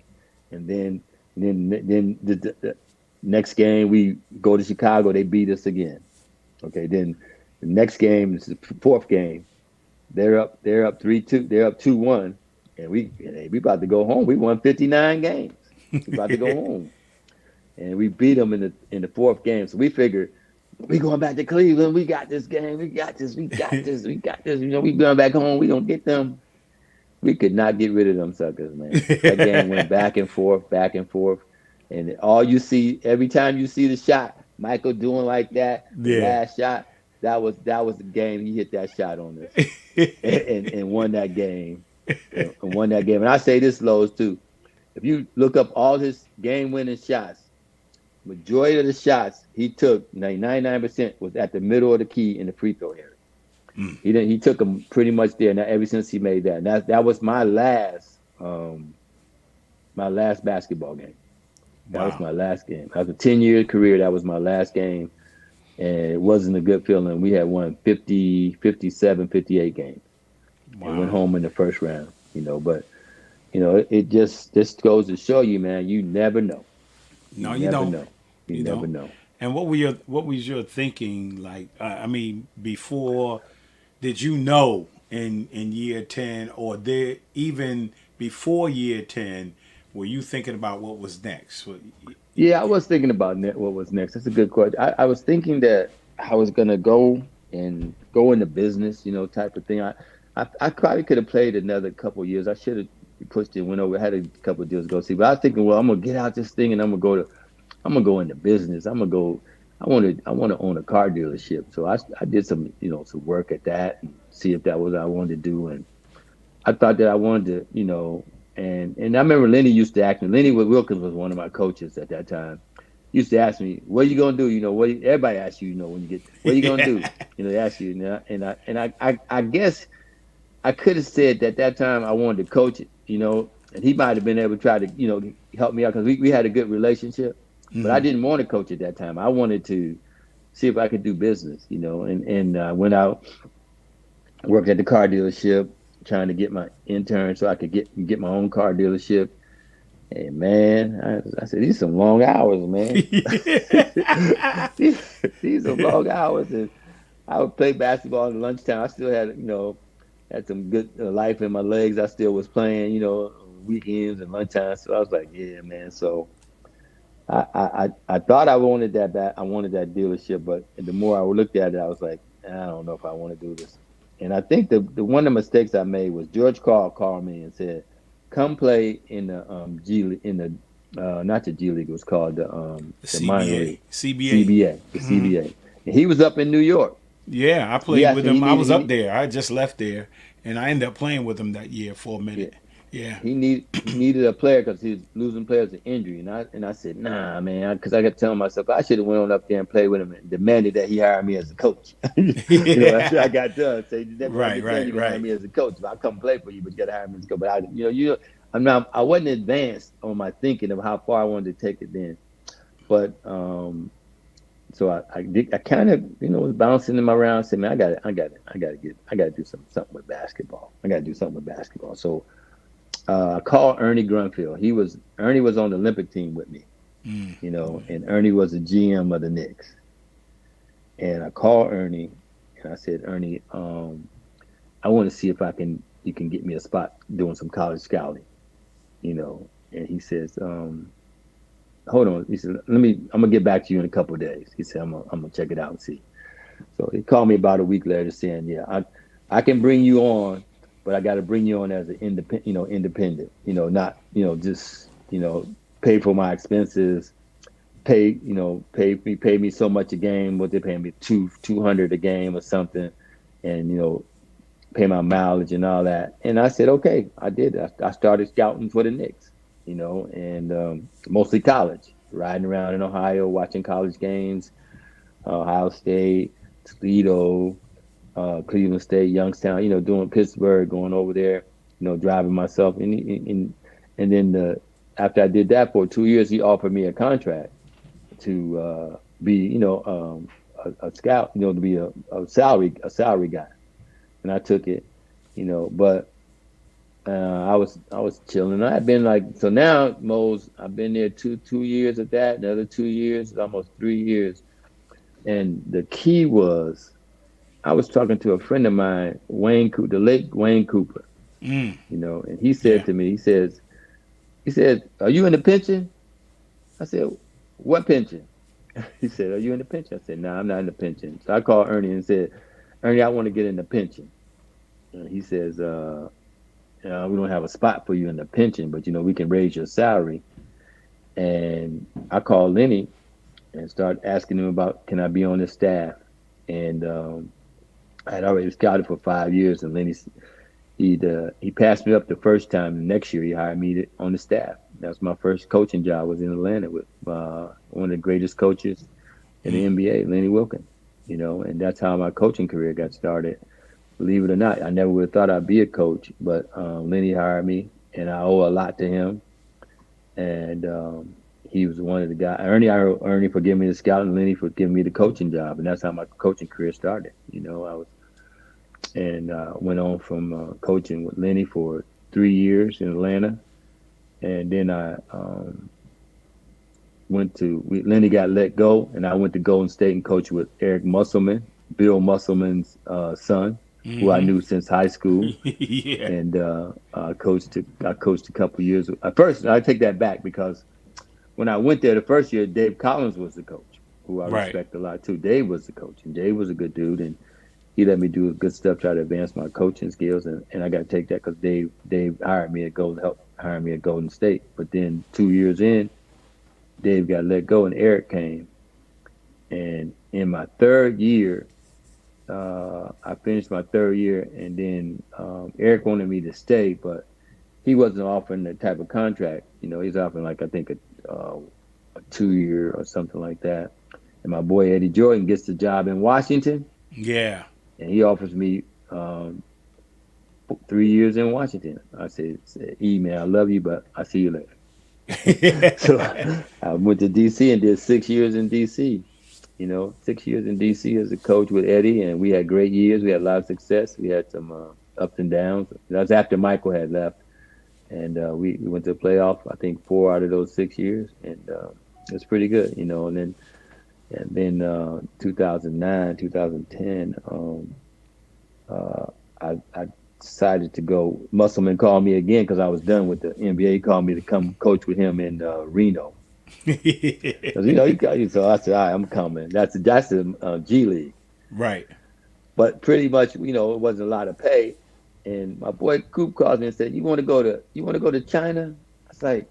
And then the next game we go to Chicago, they beat us again. Okay, then the next game is the 4th game. They're up 3-2. They're up 2-1, and we about to go home. We won 59 games. We about to go home, and we beat them in the 4th game. So we figured we going back to Cleveland. We got this game. We got this. You know, we going back home. We gonna get them. We could not get rid of them suckers, man. That game went back and forth. And all you see, every time you see the shot, Michael doing like that, the last shot, that was the game. He hit that shot on us and won that game. And I say this, Lowe's, too. If you look up all his game-winning shots, majority of the shots he took, 99% was at the middle of the key in the free throw area. He took them pretty much there. Now, ever since he made that, and that was my last basketball game. That was my last game. After a 10-year career, that was my last game, and it wasn't a good feeling. We had won 50, 57, 58 games, and went home in the first round. You know, but you know, it just goes to show you, man. You never know. No, you don't. Know. You never know. And what was your thinking like? I mean, before. Did you know in year 10 or even before year 10, were you thinking about what was next? Yeah, I was thinking about what was next. That's a good question. I was thinking that I was going to go into business, you know, type of thing. I probably could have played another couple of years. I should have pushed it, went over, had a couple of deals to go see. But I was thinking, well, I'm going to get out this thing and I'm going to go into business. I want to own a car dealership. So I did some some work at that and see if that was what I wanted to do. And I thought that I wanted to and I remember Lenny used to ask me. Lenny Wilkins was one of my coaches at that time. He used to ask me, "What are you gonna do?" Everybody asks you, when you get, "What are you gonna do?" They ask you, and I guess I could have said at that time I wanted to coach it, and he might have been able to try to help me out because we had a good relationship. But I didn't want to coach at that time. I wanted to see if I could do business, and went out, worked at the car dealership, trying to get my intern so I could get my own car dealership. And man, I said, these some long hours, man. these are long hours. And I would play basketball at lunchtime. I still had some good life in my legs. I still was playing, weekends and lunchtime. So I was like, yeah, man. So I thought I wanted that I wanted that dealership, but the more I looked at it, I was like, I don't know if I want to do this. And I think the one of the mistakes I made was George Carl called me and said, "Come play in the G League, in the not the G League, it was called the minor league, CBA, the CBA." And he was up in New York. Yeah, I played with him. I was up there. I just left there, and I ended up playing with him that year for a minute. Yeah. He needed a player because he was losing players to injury, and I said, nah, man, because I kept telling myself I should have went on up there and played with him and demanded that he hire me as a coach. After I got done, say, right. Hire me as a coach. If I come play for you, but you got to hire me as a coach. But I wasn't advanced on my thinking of how far I wanted to take it then. But so I kind of was bouncing him around. I said, man, I got to do something with basketball. I got to do something with basketball. So I called Ernie Grunfeld. Ernie was on the Olympic team with me, and Ernie was the GM of the Knicks. And I called Ernie and I said, Ernie, I want to see if you can get me a spot doing some college scouting, And he says, hold on. He said, I'm gonna get back to you in a couple of days. He said, I'm gonna check it out and see. So he called me about a week later saying, yeah, I can bring you on, but I got to bring you on as an independent, not, just, pay for my expenses, pay me so much a game. What they paying me $200 a game or something, and, pay my mileage and all that. And I said, okay, I did. I started scouting for the Knicks, and mostly college, riding around in Ohio, watching college games, Ohio State, Toledo, Cleveland State, Youngstown, doing Pittsburgh, going over there, driving myself. And then after I did that for 2 years, he offered me a contract to be, a scout, to be a salary guy. And I took it, but I was chilling. I had been so now, Mose, I've been there two years at that, another 2 years, almost 3 years. And the key was, I was talking to a friend of mine, the late Wayne Cooper, and he said to me, he said, are you in the pension? I said, what pension? He said, are you in the pension? I said, no, I'm not in the pension. So I called Ernie and said, Ernie, I want to get in the pension. And he says, we don't have a spot for you in the pension, but, we can raise your salary. And I called Lenny and started asking him about, can I be on his staff? And I had already scouted for 5 years, and Lenny, he passed me up the first time. The next year, he hired me on the staff. That was my first coaching job. Was in Atlanta with one of the greatest coaches in the NBA, Lenny Wilkins. And that's how my coaching career got started. Believe it or not, I never would have thought I'd be a coach, but Lenny hired me, and I owe a lot to him. And he was one of the guys. Ernie for giving me the scouting, and Lenny for giving me the coaching job, and that's how my coaching career started. I went on from coaching with Lenny for 3 years in Atlanta, and then I Lenny got let go, and I went to Golden State and coached with Eric Musselman, Bill Musselman's son, who I knew since high school. Yeah. And I coached a couple of years. At first, I take that back because when I went there the first year, Dave Collins was the coach, who I respect a lot too. Dave was the coach, and Dave was a good dude, and he let me do good stuff, try to advance my coaching skills, and I got to take that because Dave hired me at Golden State. But then 2 years in, Dave got let go, and Eric came. And in my third year, I finished my third year, and then Eric wanted me to stay, but he wasn't offering the type of contract. You know, he's offering like I think a 2-year or something like that. And my boy Eddie Jordan gets the job in Washington. Yeah. And he offers me 3 years in Washington. I said, E, man, I love you, but I'll see you later. So I went to D.C. and did 6 years in D.C. You know, 6 years in D.C. as a coach with Eddie, and we had great years. We had a lot of success. We had some ups and downs. That was after Michael had left. And we went to the playoff, I think, 4 out of those 6 years. And it was pretty good, you know. And then 2009, 2010, I decided to go. Musselman called me again because I was done with the NBA. He called me to come coach with him in Reno. Because, you know, so I said, all right, I'm coming. That's the G League. Right. But pretty much, you know, it wasn't a lot of pay. And my boy Coop called me and said, you want to go to China? I was like,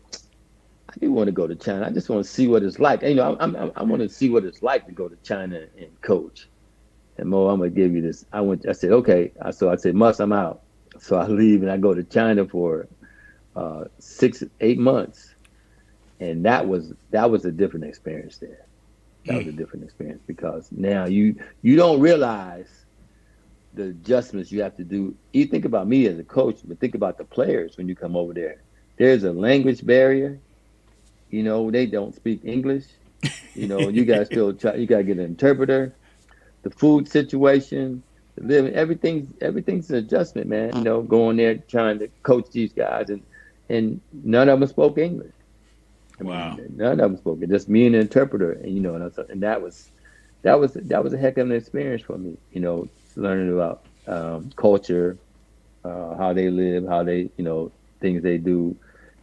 I do want to go to China. I just want to see what it's like. You know, I want to see what it's like to go to China and coach. And Mo, I'm gonna give you this. I said, okay. So I said, Mus, I'm out. So I leave and I go to China for 6-8 months. And that was a different experience there. That was a different experience because now you don't realize the adjustments you have to do. You think about me as a coach, but think about the players when you come over there. There's a language barrier. You know, they don't speak English. You know, you got to get an interpreter. The food situation, the living, everything's an adjustment, man. You know, going there trying to coach these guys, and none of them spoke English. Wow. None of them spoke it. Just me and the interpreter, and you know, and that was a heck of an experience for me. You know, learning about culture, how they live, how they, you know, things they do.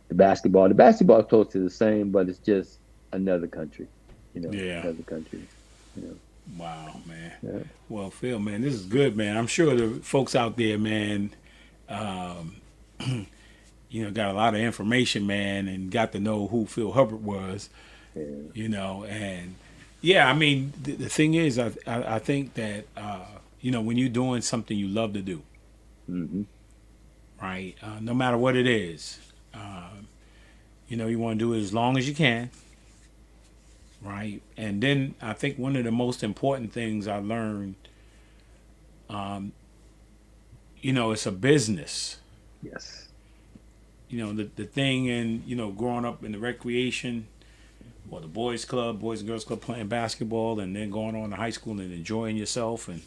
The basketball is close to the same, but it's just another country. You know, another country. You know. Wow, man. Yeah. Well, Phil, man, this is good, man. I'm sure the folks out there, man, you know, got a lot of information, man, and got to know who Phil Hubbard was, you know, and yeah, I mean, the thing is, I think that, you know, when you're doing something you love to do, right, no matter what it is, you know, you want to do it as long as you can. Right. And then I think one of the most important things I learned, you know, it's a business. Yes. You know, the thing in, you know, growing up in the recreation or the boys and girls club playing basketball and then going on to high school and enjoying yourself. And,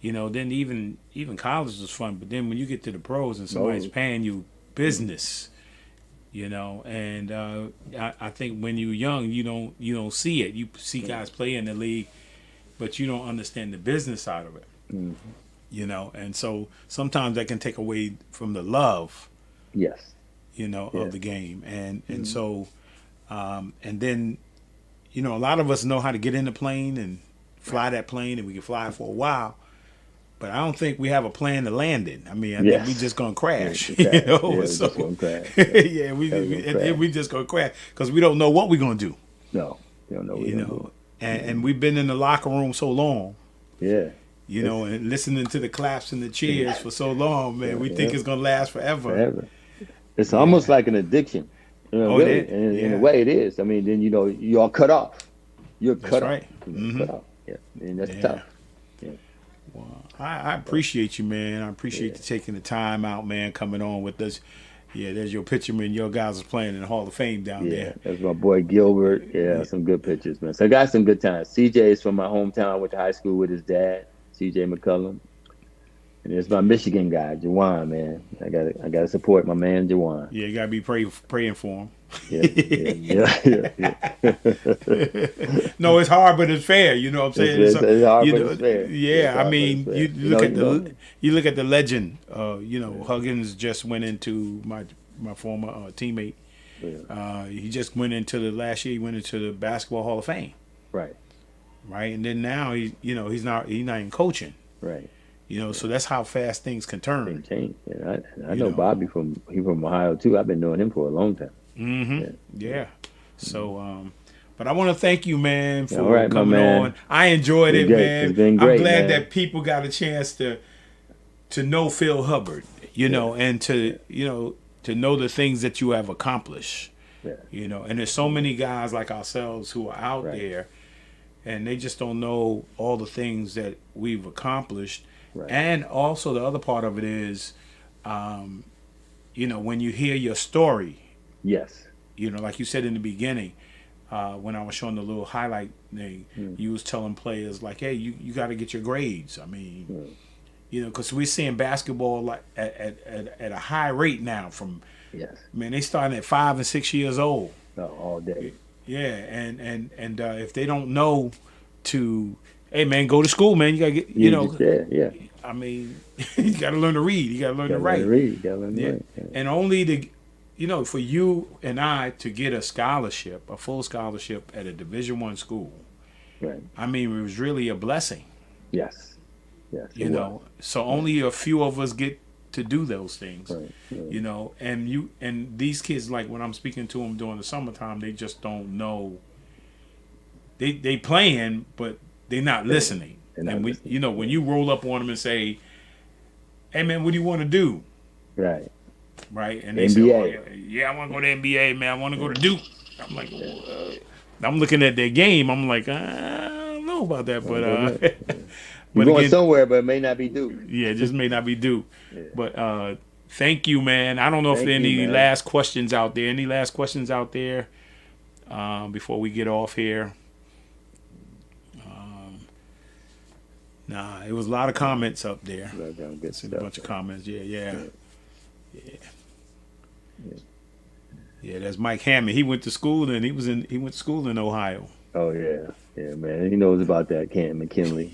you know, then even college was fun. But then when you get to the pros and somebody's paying you business, you know, and I think when you're young, you don't see it. You see guys play in the league, but you don't understand the business side of it. You know, and so sometimes that can take away from the love. Yes. You know, of the game, and so, and then, you know, a lot of us know how to get in the plane and fly that plane, and we can fly for a while. But I don't think we have a plan to land it. I mean, I think we just gonna crash. You know, we so just gonna crash. we just gonna crash because we don't know what we're gonna do. No, we don't know. What we're gonna do. And we've been in the locker room so long. Yeah. You know, and listening to the claps and the cheers for so long, man. We think it's gonna last forever. It's almost like an addiction. You know, really. In a way, it is. I mean, then you know, you are cut off. You're cut off. Cut off. Yeah, and that's tough. Yeah. Well, I appreciate you, man. I appreciate you taking the time out, man, coming on with us. Yeah, there's your picture, man. Your guys are playing in the Hall of Fame down there. That's my boy Gilbert. Yeah, some good pictures, man. So I got some good times. CJ is from my hometown. I went to high school with his dad, CJ McCullum. And there's my Michigan guy, Jawan, man. I gotta support my man Jawan. Yeah, you gotta be praying for him. No, it's hard, but it's fair. You know what I'm saying? It's hard, but it's fair. Yeah, I mean, you look at the legend. You know, Huggins just went into my former teammate. He just went into last year. He went into the Basketball Hall of Fame. Right. And then now he's not even coaching. Right. You know, so that's how fast things can turn. Change. And I know Bobby from Ohio too. I've been knowing him for a long time. Yeah. So, But I want to thank you, man, for coming man. on. I enjoyed it, man. It's been great, I'm glad man. that people got a chance to know Phil Hubbard, you know, and to know the things that you have accomplished. Yeah. You know, and there's so many guys like ourselves who are out there, and they just don't know all the things that we've accomplished. Right. And also the other part of it is, you know, when you hear your story. Yes. You know, like you said in the beginning, when I was showing the little highlight thing, you was telling players like, hey, you got to get your grades. I mean, you know, because we're seeing basketball like at a high rate now from, man, they starting at 5 and 6 years old. Oh, all day. Yeah, and if they don't know to, hey, man, go to school, man. You got to get, you know. Yeah. I mean, you got to learn to read. You got to learn to write. You got to learn to write. Yeah. And only to, you know, for you and I to get a scholarship, a full scholarship at a Division I school, right? I mean, it was really a blessing. Yes. You know, so only a few of us get to do those things. Right. You know, and these kids, like when I'm speaking to them during the summertime, they just don't know. They playing, but they're not listening. And we, you know, when you roll up on them and say, "Hey, man, what do you want to do?" Right. Right, and they NBA. say, "Oh, yeah, I want to go to NBA, man. I want to go to Duke." I'm like, I'm looking at their game. I'm like, I don't know about that, but you're going somewhere, but it may not be Duke. Yeah, it just may not be Duke. Yeah. But thank you, man. I don't know if there are any last questions out there. Any last questions out there before we get off here? Nah, it was a lot of comments up there. It's a bunch of comments. Yeah. That's Mike Hammond. He went to school and he went to school in Ohio. Oh yeah, man. He knows about that Canton McKinley.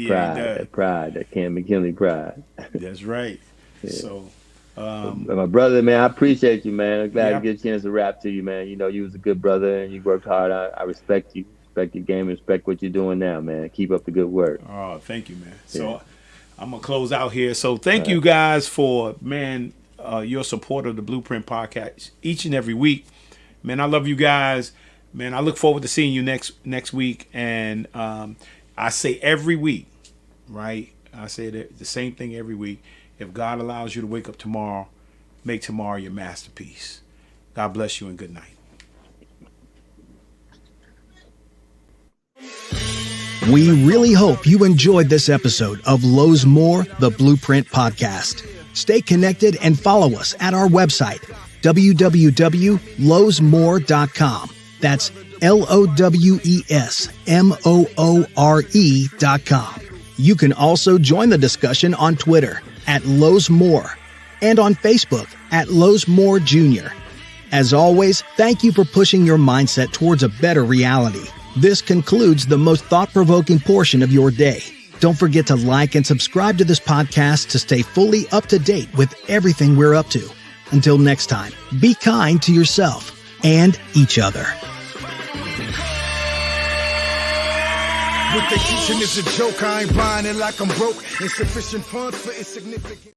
That pride, that Canton McKinley pride. That's right. Yeah. So, my brother, man, I appreciate you, man. I'm glad to get a chance to rap to you, man. You know, you was a good brother and you worked hard. I respect you. Respect your game, respect what you're doing now, man. Keep up the good work. Oh, thank you, man. So I'm gonna close out here. So thank you guys for, man, your support of the Blueprint Podcast each and every week. Man, I love you guys. Man, I look forward to seeing you next week. And I say every week, right? I say the same thing every week. If God allows you to wake up tomorrow, make tomorrow your masterpiece. God bless you and good night. We really hope you enjoyed this episode of Lowe's More, the Blueprint Podcast. Stay connected and follow us at our website, www.lowesmore.com. That's LOWESMOORE.com. You can also join the discussion on Twitter at Lowe's More and on Facebook at Lowe's More Jr. As always, thank you for pushing your mindset towards a better reality. This concludes the most thought-provoking portion of your day. Don't forget to like and subscribe to this podcast to stay fully up to date with everything we're up to. Until next time, be kind to yourself and each other. What they teaching is a joke. I ain't buying it like I'm broke. Insufficient funds for insignificant.